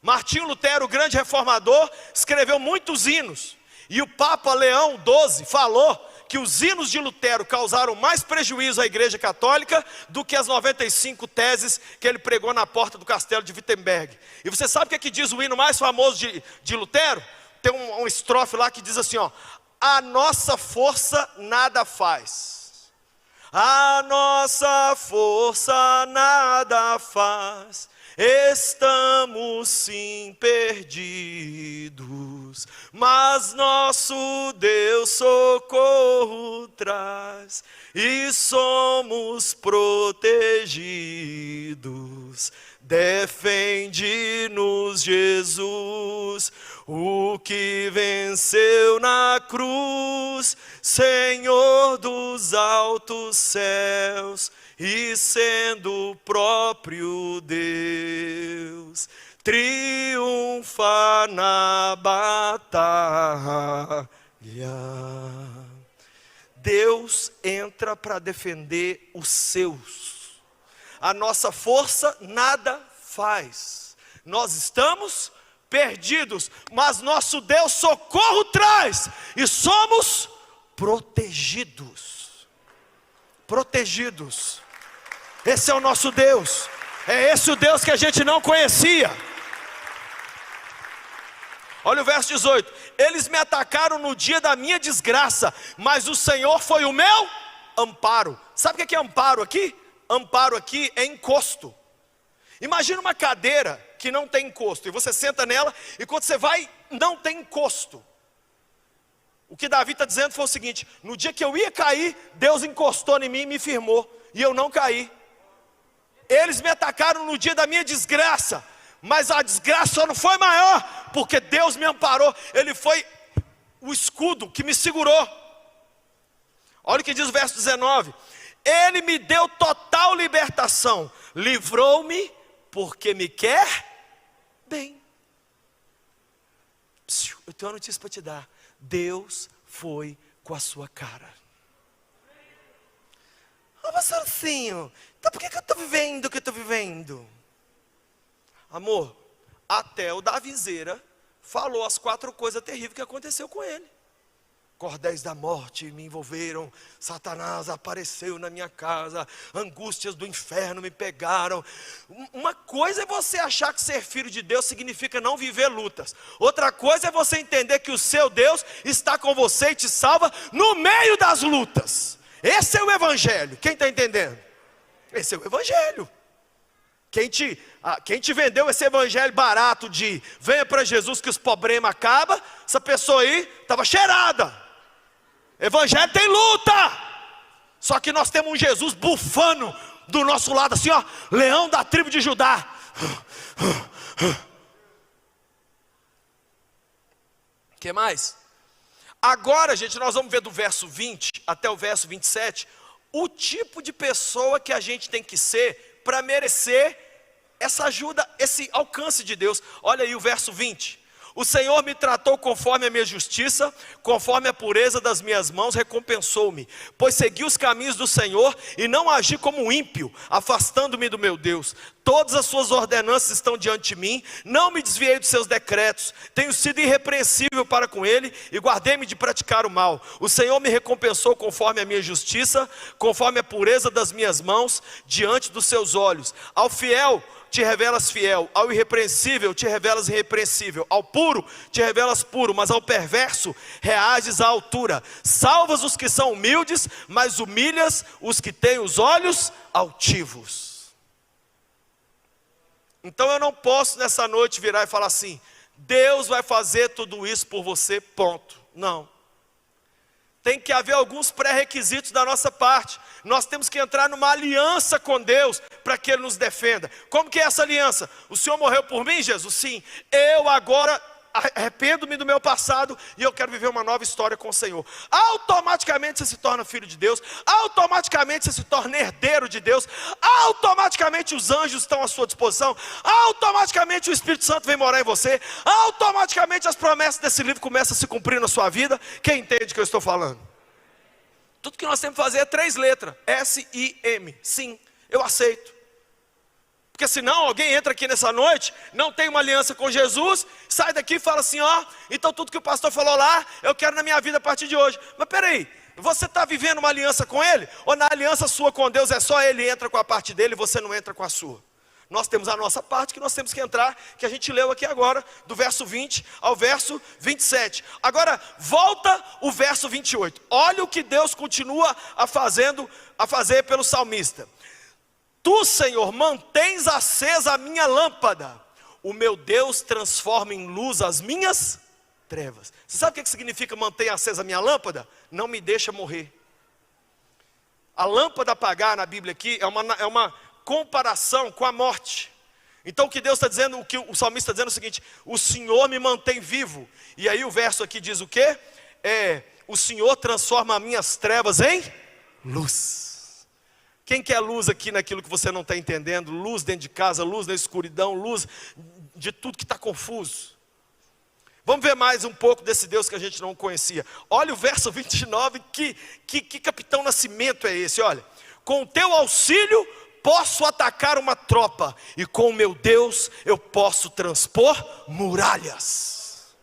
Martinho Lutero, o grande reformador, escreveu muitos hinos, e o Papa Leão XII falou que os hinos de Lutero causaram mais prejuízo à Igreja Católica do que as 95 teses que ele pregou na porta do castelo de Wittenberg. E você sabe o que diz o hino mais famoso de Lutero? Tem uma estrofe lá que diz assim, ó: a nossa força nada faz, a nossa força nada faz, estamos sim perdidos, mas nosso Deus socorro traz, e somos protegidos. Defende-nos, Jesus, o que venceu na cruz, Senhor dos altos céus, e sendo o próprio Deus, triunfa na batalha. Deus entra para defender os seus. A nossa força nada faz. Nós estamos perdidos, mas nosso Deus socorro traz, e somos protegidos. Protegidos. Esse é o nosso Deus. É esse o Deus que a gente não conhecia. Olha o verso 18. Eles me atacaram no dia da minha desgraça, mas o Senhor foi o meu amparo. Sabe o que é amparo aqui? Amparo aqui é encosto. Imagina uma cadeira que não tem encosto, e você senta nela, e quando você vai, não tem encosto. O que Davi está dizendo foi o seguinte: no dia que eu ia cair, Deus encostou em mim e me firmou, e eu não caí. Eles me atacaram no dia da minha desgraça, mas a desgraça só não foi maior, porque Deus me amparou. Ele foi o escudo que me segurou. Olha o que diz o verso 19. Ele me deu total libertação, livrou-me porque me quer bem. Eu tenho uma notícia para te dar: Deus foi com a sua cara. Ô pastorzinho, então por que eu estou vivendo o que eu estou vivendo? Amor, até o Davizeira falou as 4 coisas terríveis que aconteceu com ele. Cordéis da morte me envolveram, Satanás apareceu na minha casa, angústias do inferno me pegaram. Uma coisa é você achar que ser filho de Deus significa não viver lutas. Outra coisa é você entender que o seu Deus está com você e te salva no meio das lutas. Esse é o Evangelho. Quem está entendendo? Esse é o Evangelho. Quem te vendeu esse evangelho barato de venha para Jesus que os problemas acabam, essa pessoa aí estava cheirada. Evangelho tem luta. Só que nós temos um Jesus bufando do nosso lado assim, ó, leão da tribo de Judá. O que mais? Agora, gente, nós vamos ver do verso 20 até o verso 27 o tipo de pessoa que a gente tem que ser para merecer essa ajuda, esse alcance de Deus. Olha aí o verso 20. O Senhor me tratou conforme a minha justiça, conforme a pureza das minhas mãos recompensou-me, pois segui os caminhos do Senhor e não agi como um ímpio, afastando-me do meu Deus. Todas as suas ordenanças estão diante de mim, não me desviei dos seus decretos, tenho sido irrepreensível para com ele e guardei-me de praticar o mal. O Senhor me recompensou conforme a minha justiça, conforme a pureza das minhas mãos, diante dos seus olhos. Ao fiel te revelas fiel, ao irrepreensível te revelas irrepreensível, ao puro te revelas puro, mas ao perverso reages à altura. Salvas os que são humildes, mas humilhas os que têm os olhos altivos. Então eu não posso nessa noite virar e falar assim: Deus vai fazer tudo isso por você, ponto. Não. Tem que haver alguns pré-requisitos da nossa parte. Nós temos que entrar numa aliança com Deus para que Ele nos defenda. Como que é essa aliança? O Senhor morreu por mim, Jesus? Sim. Eu agora arrependo-me do meu passado e eu quero viver uma nova história com o Senhor. Automaticamente você se torna filho de Deus, automaticamente você se torna herdeiro de Deus, automaticamente os anjos estão à sua disposição, automaticamente o Espírito Santo vem morar em você, automaticamente as promessas desse livro começam a se cumprir na sua vida. Quem entende o que eu estou falando? Tudo que nós temos que fazer é 3 letras, S-I-M, sim, eu aceito. Porque senão alguém entra aqui nessa noite, não tem uma aliança com Jesus, sai daqui e fala assim: ó, então tudo que o pastor falou lá, eu quero na minha vida a partir de hoje. Mas peraí, você está vivendo uma aliança com Ele? Ou na aliança sua com Deus é só Ele entra com a parte dele e você não entra com a sua? Nós temos a nossa parte que nós temos que entrar, que a gente leu aqui agora, do verso 20 ao verso 27. Agora, volta o verso 28. Olha o que Deus continua a fazer pelo salmista. Tu, Senhor, mantens acesa a minha lâmpada. O meu Deus transforma em luz as minhas trevas. Você sabe o que significa manter acesa a minha lâmpada? Não me deixa morrer. A lâmpada apagar na Bíblia aqui é uma comparação com a morte. Então o que Deus está dizendo, o que o salmista está dizendo é o seguinte: o Senhor me mantém vivo. E aí o verso aqui diz o quê? O Senhor transforma as minhas trevas em luz. Quem quer luz aqui naquilo que você não está entendendo? Luz dentro de casa, luz na escuridão, luz de tudo que está confuso. Vamos ver mais um pouco desse Deus que a gente não conhecia. Olha o verso 29, que Capitão Nascimento é esse? Olha: com o teu auxílio posso atacar uma tropa, e com o meu Deus eu posso transpor muralhas.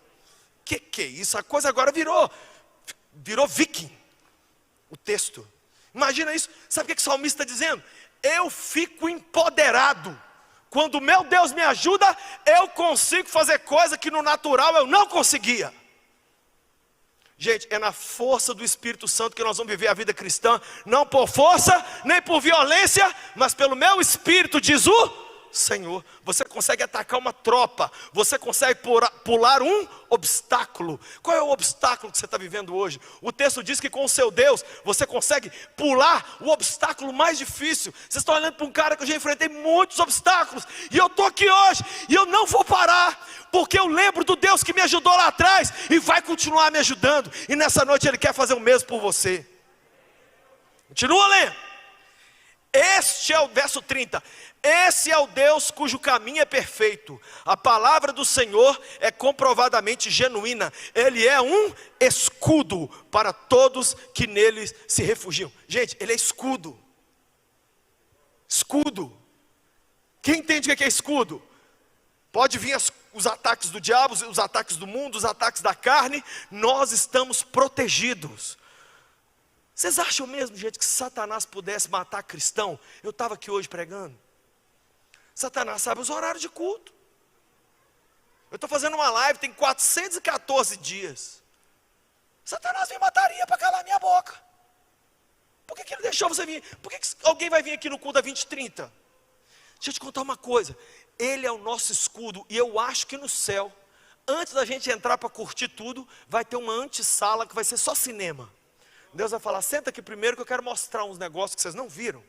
Que é isso? A coisa agora virou viking, o texto. Imagina isso. Sabe o que o salmista está dizendo? Eu fico empoderado. Quando o meu Deus me ajuda, eu consigo fazer coisa que no natural eu não conseguia. Gente, é na força do Espírito Santo que nós vamos viver a vida cristã. Não por força, nem por violência, mas pelo meu Espírito, diz o Senhor. Você consegue atacar uma tropa, você consegue pular um obstáculo. Qual é o obstáculo que você está vivendo hoje? O texto diz que com o seu Deus você consegue pular o obstáculo mais difícil. Vocês estão olhando para um cara que eu já enfrentei muitos obstáculos, e eu estou aqui hoje, e eu não vou parar, porque eu lembro do Deus que me ajudou lá atrás, e vai continuar me ajudando, e nessa noite Ele quer fazer o mesmo por você. Continua lendo. Este é o verso 30. Esse é o Deus cujo caminho é perfeito. A palavra do Senhor é comprovadamente genuína. Ele é um escudo para todos que nele se refugiam. Gente, Ele é escudo. Escudo. Quem entende o que é escudo? Pode vir os ataques do diabo, os ataques do mundo, os ataques da carne. Nós estamos protegidos. Vocês acham mesmo, gente, que se Satanás pudesse matar cristão? Eu estava aqui hoje pregando. Satanás sabe os horários de culto. Eu estou fazendo uma live, tem 414 dias. Satanás me mataria para calar minha boca. Por que ele deixou você vir? Por que alguém vai vir aqui no culto da 2030? Deixa eu te contar uma coisa. Ele é o nosso escudo. E eu acho que no céu, antes da gente entrar para curtir tudo, vai ter uma antessala que vai ser só cinema. Deus vai falar: senta aqui primeiro que eu quero mostrar uns negócios que vocês não viram.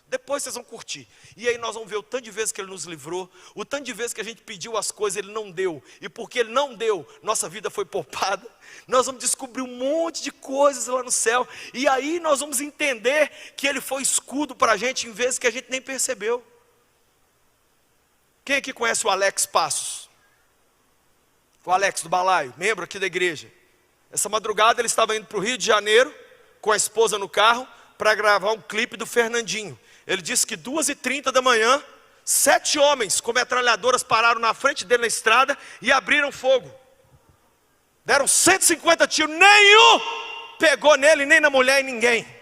Depois vocês vão curtir. E aí nós vamos ver o tanto de vezes que Ele nos livrou, o tanto de vezes que a gente pediu as coisas, Ele não deu. E porque Ele não deu, nossa vida foi poupada. Nós vamos descobrir um monte de coisas lá no céu. E aí nós vamos entender que Ele foi escudo para a gente em vezes que a gente nem percebeu. Quem aqui conhece o Alex Passos? O Alex do Balaio, membro aqui da igreja. Essa madrugada ele estava indo para o Rio de Janeiro, com a esposa no carro, para gravar um clipe do Fernandinho. Ele disse que 2h30 da manhã, 7 homens com metralhadoras pararam na frente dele na estrada e abriram fogo. Deram 150 tiros, nenhum pegou nele, nem na mulher e ninguém.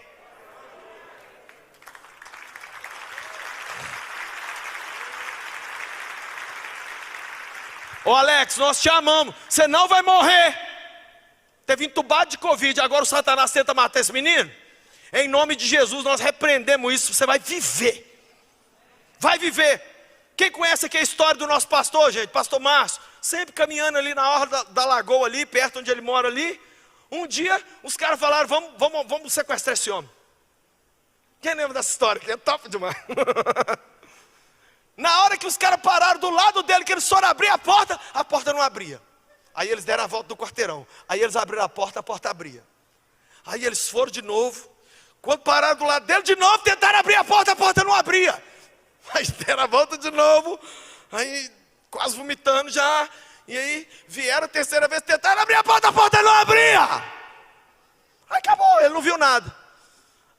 Ô Alex, nós te amamos, você não vai morrer. Teve entubado de Covid, agora o Satanás tenta matar esse menino. Em nome de Jesus nós repreendemos isso, você vai viver. Vai viver. Quem conhece aqui a história do nosso pastor, gente? Pastor Márcio, sempre caminhando ali na orla da lagoa ali, perto onde ele mora ali. Um dia os caras falaram, vamos sequestrar esse homem. Quem lembra dessa história? Que é top demais. Na hora que os caras pararam do lado dele, que eles foram abrir a porta não abria. Aí eles deram a volta do quarteirão. Aí eles abriram a porta abria. Aí eles foram de novo. Quando pararam do lado dele de novo, tentaram abrir a porta não abria. Aí deram a volta de novo. Aí quase vomitando já. E aí vieram a terceira vez, tentaram abrir a porta não abria. Aí acabou, ele não viu nada.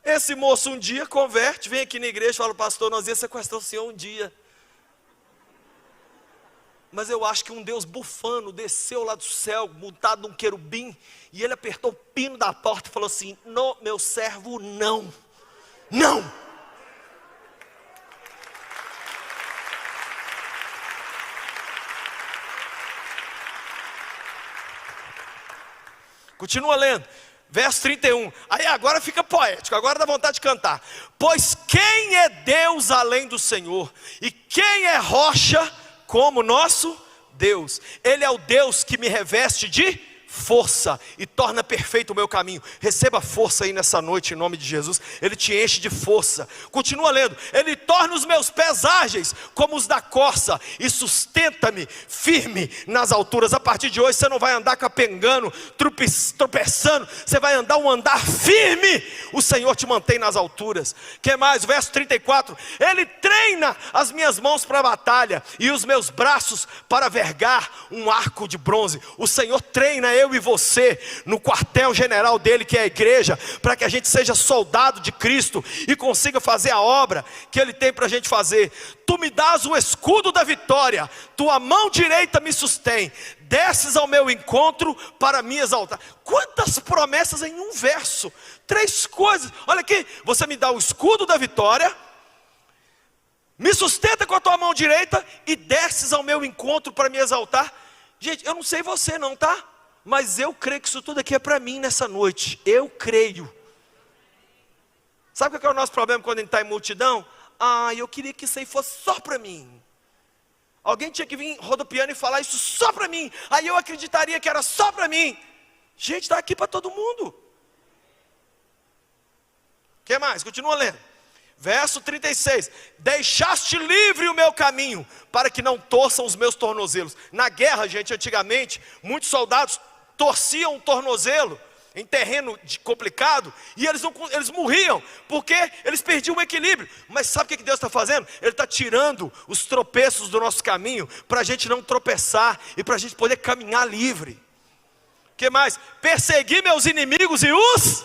Esse moço um dia converte, vem aqui na igreja e fala, pastor, nós íamos sequestrar o senhor um dia. Mas eu acho que um Deus bufano desceu lá do céu, montado num querubim, e ele apertou o pino da porta e falou assim, no, meu servo, não. Não. Continua lendo. Verso 31, aí agora fica poético, agora dá vontade de cantar. Pois quem é Deus além do Senhor? E quem é rocha como nosso Deus? Ele é o Deus que me reveste de força e torna perfeito o meu caminho. Receba força aí nessa noite em nome de Jesus. Ele te enche de força. Continua lendo. Ele torna os meus pés ágeis como os da corça e sustenta-me firme nas alturas. A partir de hoje você não vai andar capengando, tropeçando, você vai andar um andar firme. O Senhor te mantém nas alturas. Que mais? Verso 34. Ele treina as minhas mãos para a batalha e os meus braços para vergar um arco de bronze. O Senhor treina eu e você no quartel general dele, que é a igreja, para que a gente seja soldado de Cristo e consiga fazer a obra que ele tem para a gente fazer. Tu me dás o escudo da vitória, tua mão direita me sustém, desces ao meu encontro para me exaltar. Quantas promessas em um verso, 3 coisas. Olha aqui, você me dá o escudo da vitória, me sustenta com a tua mão direita e desces ao meu encontro para me exaltar. Gente, eu não sei você não, tá? Mas eu creio que isso tudo aqui é para mim nessa noite. Eu creio. Sabe qual é o nosso problema quando a gente está em multidão? Eu queria que isso aí fosse só para mim. Alguém tinha que vir rodopiando e falar isso só para mim. Aí eu acreditaria que era só para mim. Gente, está aqui para todo mundo. O que mais? Continua lendo. Verso 36, deixaste livre o meu caminho, para que não torçam os meus tornozelos. Na guerra, gente, antigamente, muitos soldados torciam o tornozelo em terreno complicado, e eles morriam, porque eles perdiam o equilíbrio. Mas sabe o que Deus está fazendo? Ele está tirando os tropeços do nosso caminho, para a gente não tropeçar, e para a gente poder caminhar livre. O que mais? Persegui meus inimigos e os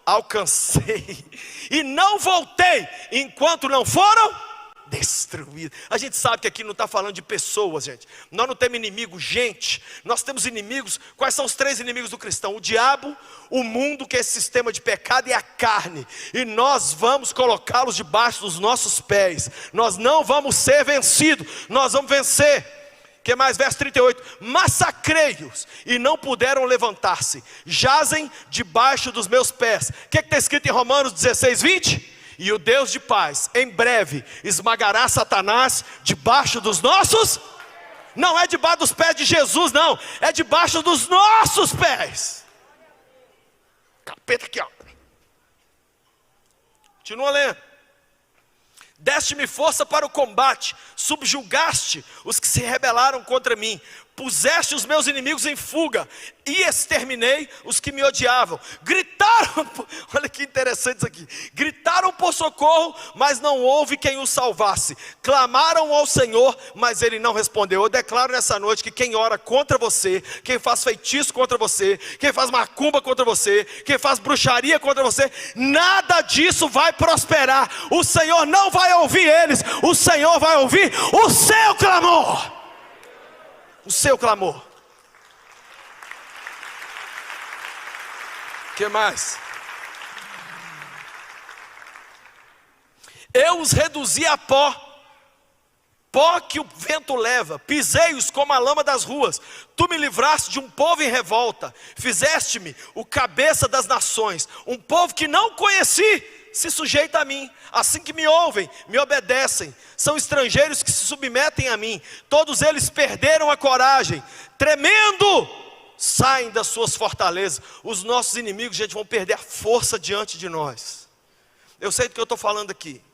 alcancei, e não voltei, enquanto não foram destruídos. A gente sabe que aqui não está falando de pessoas, gente. Nós não temos inimigo, gente. Nós temos inimigos. Quais são os 3 inimigos do cristão? O diabo, o mundo, que é esse sistema de pecado, e a carne. E nós vamos colocá-los debaixo dos nossos pés. Nós não vamos ser vencidos, nós vamos vencer. Que mais? Verso 38, massacrei-os e não puderam levantar-se, jazem debaixo dos meus pés. O que está escrito em Romanos 16, 20? E o Deus de paz, em breve, esmagará Satanás debaixo dos nossos. Não é debaixo dos pés de Jesus, não. É debaixo dos nossos pés. Capeta aqui, ó. Continua lendo. Deste-me força para o combate, subjugaste os que se rebelaram contra mim. puseste os meus inimigos em fuga, e exterminei os que me odiavam. Gritaram, olha que interessante isso aqui, gritaram por socorro, mas não houve quem os salvasse. Clamaram ao Senhor, mas Ele não respondeu. Eu declaro nessa noite que quem ora contra você, quem faz feitiço contra você, quem faz macumba contra você, quem faz bruxaria contra você, nada disso vai prosperar. O Senhor não vai ouvir eles, o Senhor vai ouvir o seu clamor. O seu clamor. O que mais? Eu os reduzi a pó, pó que o vento leva, pisei-os como a lama das ruas. Tu me livraste de um povo em revolta, fizeste-me o cabeça das nações. Um povo que não conheci se sujeita a mim. Assim que me ouvem, me obedecem. São estrangeiros que se submetem a mim. Todos eles perderam a coragem, tremendo, saem das suas fortalezas. Os nossos inimigos, gente, vão perder a força diante de nós. Eu sei do que eu estou falando aqui.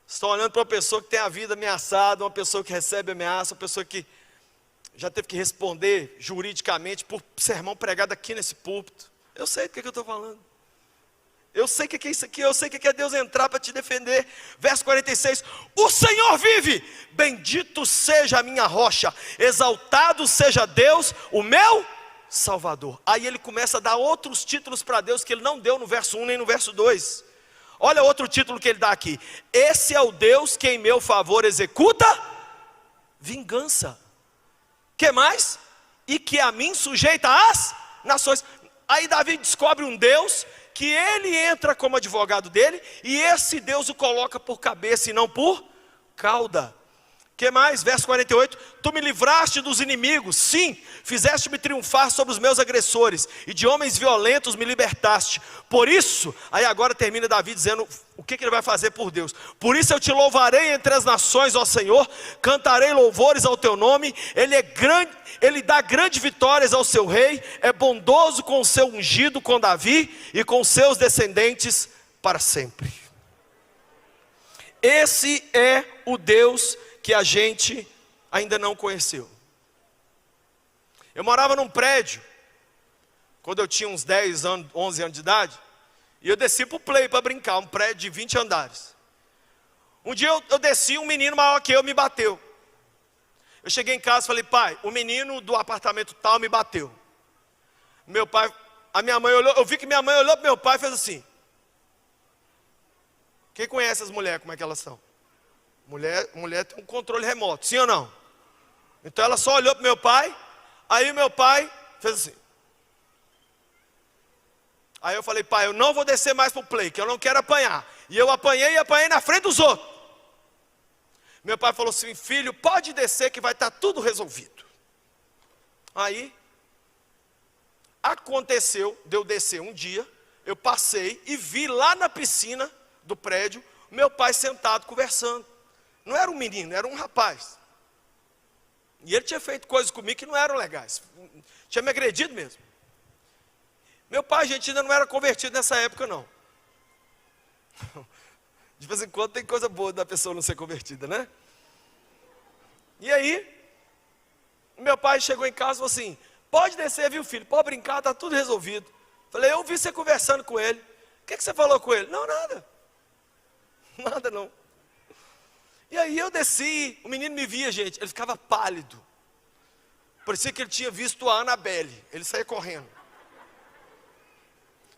Estão olhando para uma pessoa que tem a vida ameaçada, uma pessoa que recebe ameaça, uma pessoa que já teve que responder juridicamente por sermão pregado aqui nesse púlpito. Eu sei do que eu estou falando. Eu sei o que é isso aqui, eu sei o que é Deus entrar para te defender. Verso 46, o Senhor vive, bendito seja a minha rocha, exaltado seja Deus, o meu Salvador. Aí ele começa a dar outros títulos para Deus que ele não deu no verso 1 nem no verso 2. Olha outro título que ele dá aqui: esse é o Deus que em meu favor executa vingança. Que mais? E que a mim sujeita as nações. Aí Davi descobre um Deus que ele entra como advogado dele, e esse Deus o coloca por cabeça e não por cauda. Que mais? Verso 48, tu me livraste dos inimigos, sim, fizeste-me triunfar sobre os meus agressores, e de homens violentos me libertaste. Por isso, aí agora termina Davi dizendo o que ele vai fazer por Deus. Por isso eu te louvarei entre as nações, ó Senhor, cantarei louvores ao teu nome. Ele é grande, ele dá grandes vitórias ao seu rei, é bondoso com o seu ungido, com Davi e com seus descendentes para sempre. Esse é o Deus que a gente ainda não conheceu. Eu morava num prédio, quando eu tinha uns 10 anos, 11 anos de idade, e eu desci para o play para brincar, um prédio de 20 andares. Um dia eu desci, um menino maior que eu me bateu. Eu cheguei em casa e falei: pai, o menino do apartamento tal me bateu. Meu pai, a minha mãe olhou, eu vi que minha mãe olhou para meu pai e fez assim. Quem conhece as mulheres, como é que elas são? Mulher tem um controle remoto, sim ou não? Então ela só olhou para meu pai, aí meu pai fez assim. Aí eu falei: pai, eu não vou descer mais para o play, que eu não quero apanhar. E eu apanhei na frente dos outros. Meu pai falou assim: filho, pode descer que vai estar tudo resolvido. Aí, aconteceu de eu descer um dia, eu passei e vi lá na piscina do prédio, meu pai sentado conversando. Não era um menino, era um rapaz. E ele tinha feito coisas comigo que não eram legais. Tinha me agredido mesmo. Meu pai, gente, ainda não era convertido nessa época, não. De vez em quando tem coisa boa da pessoa não ser convertida, né? E aí, meu pai chegou em casa e falou assim: pode descer, viu, filho? Pode brincar, está tudo resolvido. Falei: eu vi você conversando com ele. O que você falou com ele? Não, nada. Nada não. E aí eu desci, o menino me via, gente, ele ficava pálido. Parecia que ele tinha visto a Annabelle, ele saía correndo.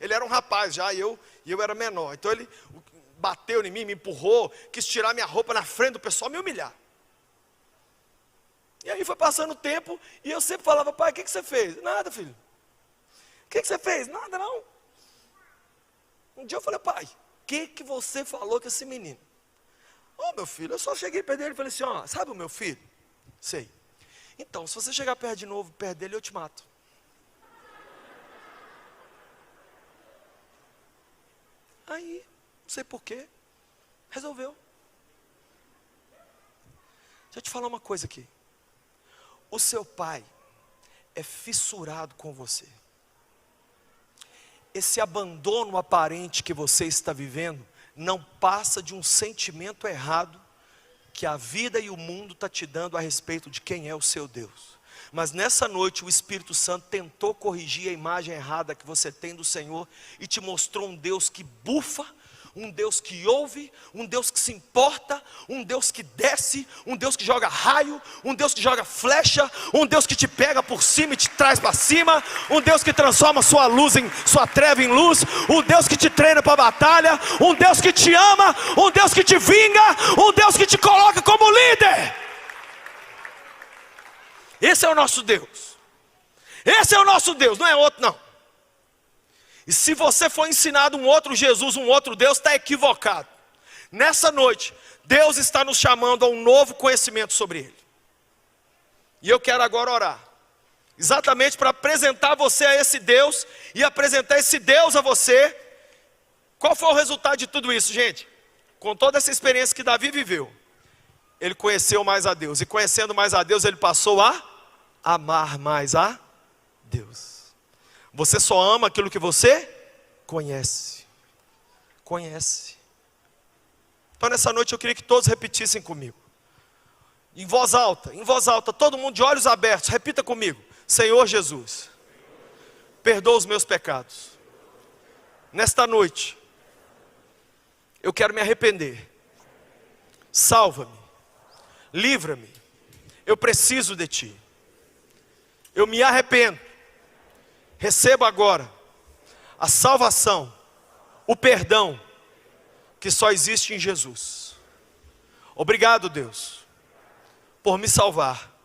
Ele era um rapaz já, e eu era menor. Então ele bateu em mim, me empurrou, quis tirar minha roupa na frente do pessoal, me humilhar. E aí foi passando o tempo, e eu sempre falava: pai, o que você fez? Nada, filho. O que você fez? Nada não. Um dia eu falei: pai, o que você falou com esse menino? Ô, meu filho, eu só cheguei perto dele e falei assim: ó, sabe o meu filho? Sei. Então, se você chegar perto de novo, perto dele, eu te mato. Aí, não sei porquê, resolveu. Deixa eu te falar uma coisa aqui. O seu pai é fissurado com você. Esse abandono aparente que você está vivendo não passa de um sentimento errado que a vida e o mundo está te dando a respeito de quem é o seu Deus. Mas nessa noite o Espírito Santo tentou corrigir a imagem errada que você tem do Senhor e te mostrou um Deus que bufa, um Deus que ouve, um Deus que se importa, um Deus que desce, um Deus que joga raio, um Deus que joga flecha, um Deus que te pega por cima e te traz para cima, um Deus que transforma sua treva em luz, um Deus que te treina para a batalha, um Deus que te ama, um Deus que te vinga, um Deus que te coloca como líder. Esse é o nosso Deus. Esse é o nosso Deus, não é outro não. E se você for ensinado um outro Jesus, um outro Deus, está equivocado. Nessa noite, Deus está nos chamando a um novo conhecimento sobre Ele. E eu quero agora orar, exatamente para apresentar você a esse Deus, e apresentar esse Deus a você. Qual foi o resultado de tudo isso, gente? Com toda essa experiência que Davi viveu, ele conheceu mais a Deus, e conhecendo mais a Deus, ele passou a amar mais a Deus. Você só ama aquilo que você conhece. Conhece. Então nessa noite eu queria que todos repetissem comigo. Em voz alta, todo mundo de olhos abertos, repita comigo. Senhor Jesus, perdoa os meus pecados. Nesta noite, eu quero me arrepender. Salva-me, livra-me, eu preciso de Ti. Eu me arrependo. Receba agora a salvação, o perdão que só existe em Jesus. Obrigado, Deus, por me salvar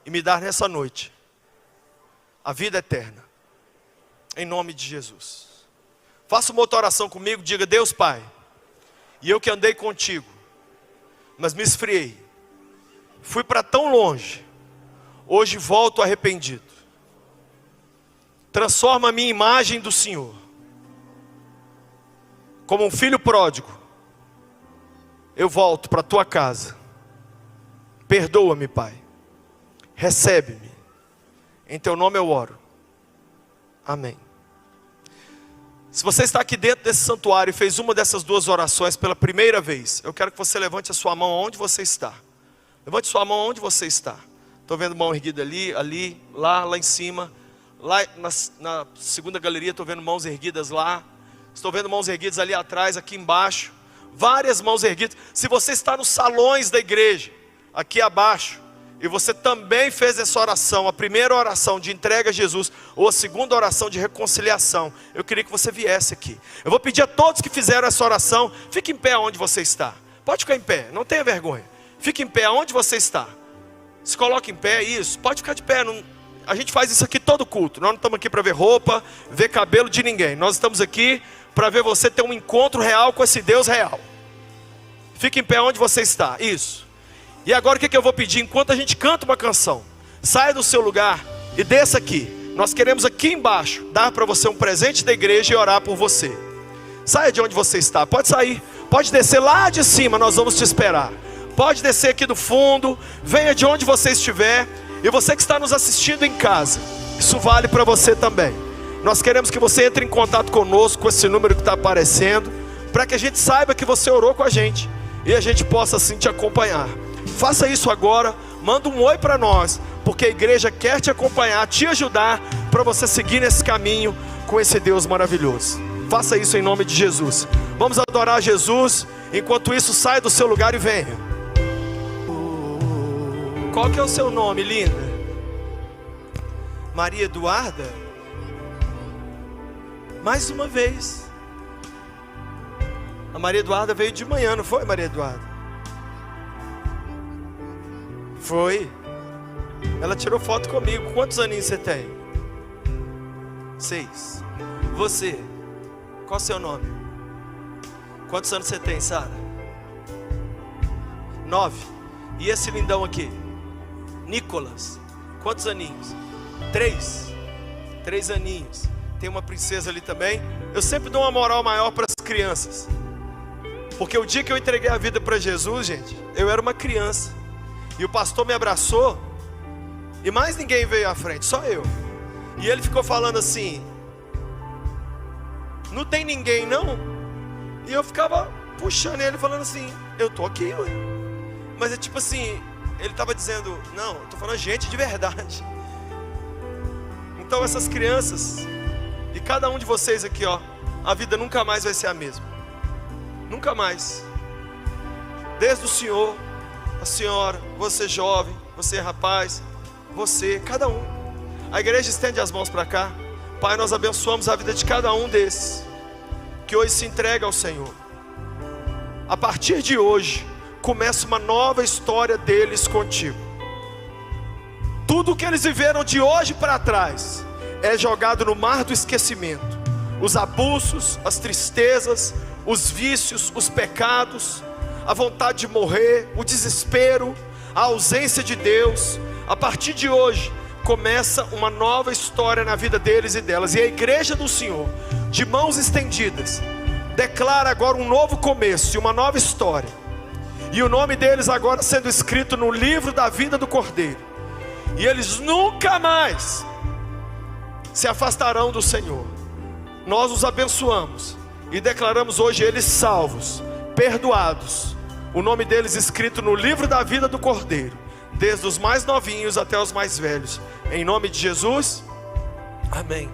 e me dar nessa noite a vida eterna, em nome de Jesus. Faça uma outra oração comigo, diga: Deus Pai, e eu que andei contigo, mas me esfriei, fui para tão longe, hoje volto arrependido. Transforma a minha imagem do Senhor, como um filho pródigo, eu volto para a Tua casa. Perdoa-me, Pai, recebe-me, em Teu nome eu oro, amém. Se você está aqui dentro desse santuário e fez uma dessas duas orações pela primeira vez, eu quero que você levante a sua mão onde você está. Levante sua mão onde você está. Estou vendo mão erguida ali, lá em cima. Lá na segunda galeria estou vendo mãos erguidas lá. Estou vendo mãos erguidas ali atrás, aqui embaixo. Várias mãos erguidas. Se você está nos salões da igreja, aqui abaixo, e você também fez essa oração, a primeira oração de entrega a Jesus, ou a segunda oração de reconciliação, eu queria que você viesse aqui. Eu vou pedir a todos que fizeram essa oração, fique em pé onde você está. Pode ficar em pé, não tenha vergonha. Fique em pé onde você está. Se coloque em pé, isso, pode ficar de pé. A gente faz isso aqui todo culto. Nós não estamos aqui para ver roupa, ver cabelo de ninguém. Nós estamos aqui para ver você ter um encontro real com esse Deus real. Fique em pé onde você está, isso. E agora o que eu vou pedir? Enquanto a gente canta uma canção, saia do seu lugar e desça aqui. Nós queremos aqui embaixo dar para você um presente da igreja e orar por você. Saia de onde você está, pode sair. Pode descer lá de cima, nós vamos te esperar. Pode descer aqui do fundo, venha de onde você estiver. E você que está nos assistindo em casa, isso vale para você também. Nós queremos que você entre em contato conosco, com esse número que está aparecendo, para que a gente saiba que você orou com a gente e a gente possa assim te acompanhar. Faça isso agora, manda um oi para nós, porque a igreja quer te acompanhar, te ajudar, para você seguir nesse caminho com esse Deus maravilhoso. Faça isso em nome de Jesus. Vamos adorar Jesus. Enquanto isso, saia do seu lugar e venha. Qual que é o seu nome, linda? Maria Eduarda? Mais uma vez. A Maria Eduarda veio de manhã, não foi, Maria Eduarda? Foi. Ela tirou foto comigo. Quantos aninhos você tem? 6. Você? Qual o seu nome? Quantos anos você tem, Sara? 9. E esse lindão aqui? Nicolas, quantos aninhos? 3 aninhos. Tem uma princesa ali também. Eu sempre dou uma moral maior para as crianças, porque o dia que eu entreguei a vida para Jesus, gente, eu era uma criança, e o pastor me abraçou, e mais ninguém veio à frente, só eu. E ele ficou falando assim: não tem ninguém não? E eu ficava puxando ele, falando assim: eu tô aqui, ué. Mas é tipo assim, ele estava dizendo, não, eu estou falando gente de verdade. Então essas crianças, e cada um de vocês aqui, ó, a vida nunca mais vai ser a mesma. Nunca mais. Desde o senhor, a senhora, você jovem, você rapaz, você, cada um. A igreja estende as mãos para cá. Pai, nós abençoamos a vida de cada um desses que hoje se entrega ao Senhor. A partir de hoje começa uma nova história deles contigo. Tudo o que eles viveram de hoje para trás é jogado no mar do esquecimento. Os abusos, as tristezas, os vícios, os pecados, a vontade de morrer, o desespero, a ausência de Deus. A partir de hoje começa uma nova história na vida deles e delas. E a igreja do Senhor, de mãos estendidas, declara agora um novo começo e uma nova história. E o nome deles agora sendo escrito no livro da vida do Cordeiro. E eles nunca mais se afastarão do Senhor. Nós os abençoamos e declaramos hoje eles salvos, perdoados. O nome deles escrito no livro da vida do Cordeiro, desde os mais novinhos até os mais velhos. Em nome de Jesus, amém.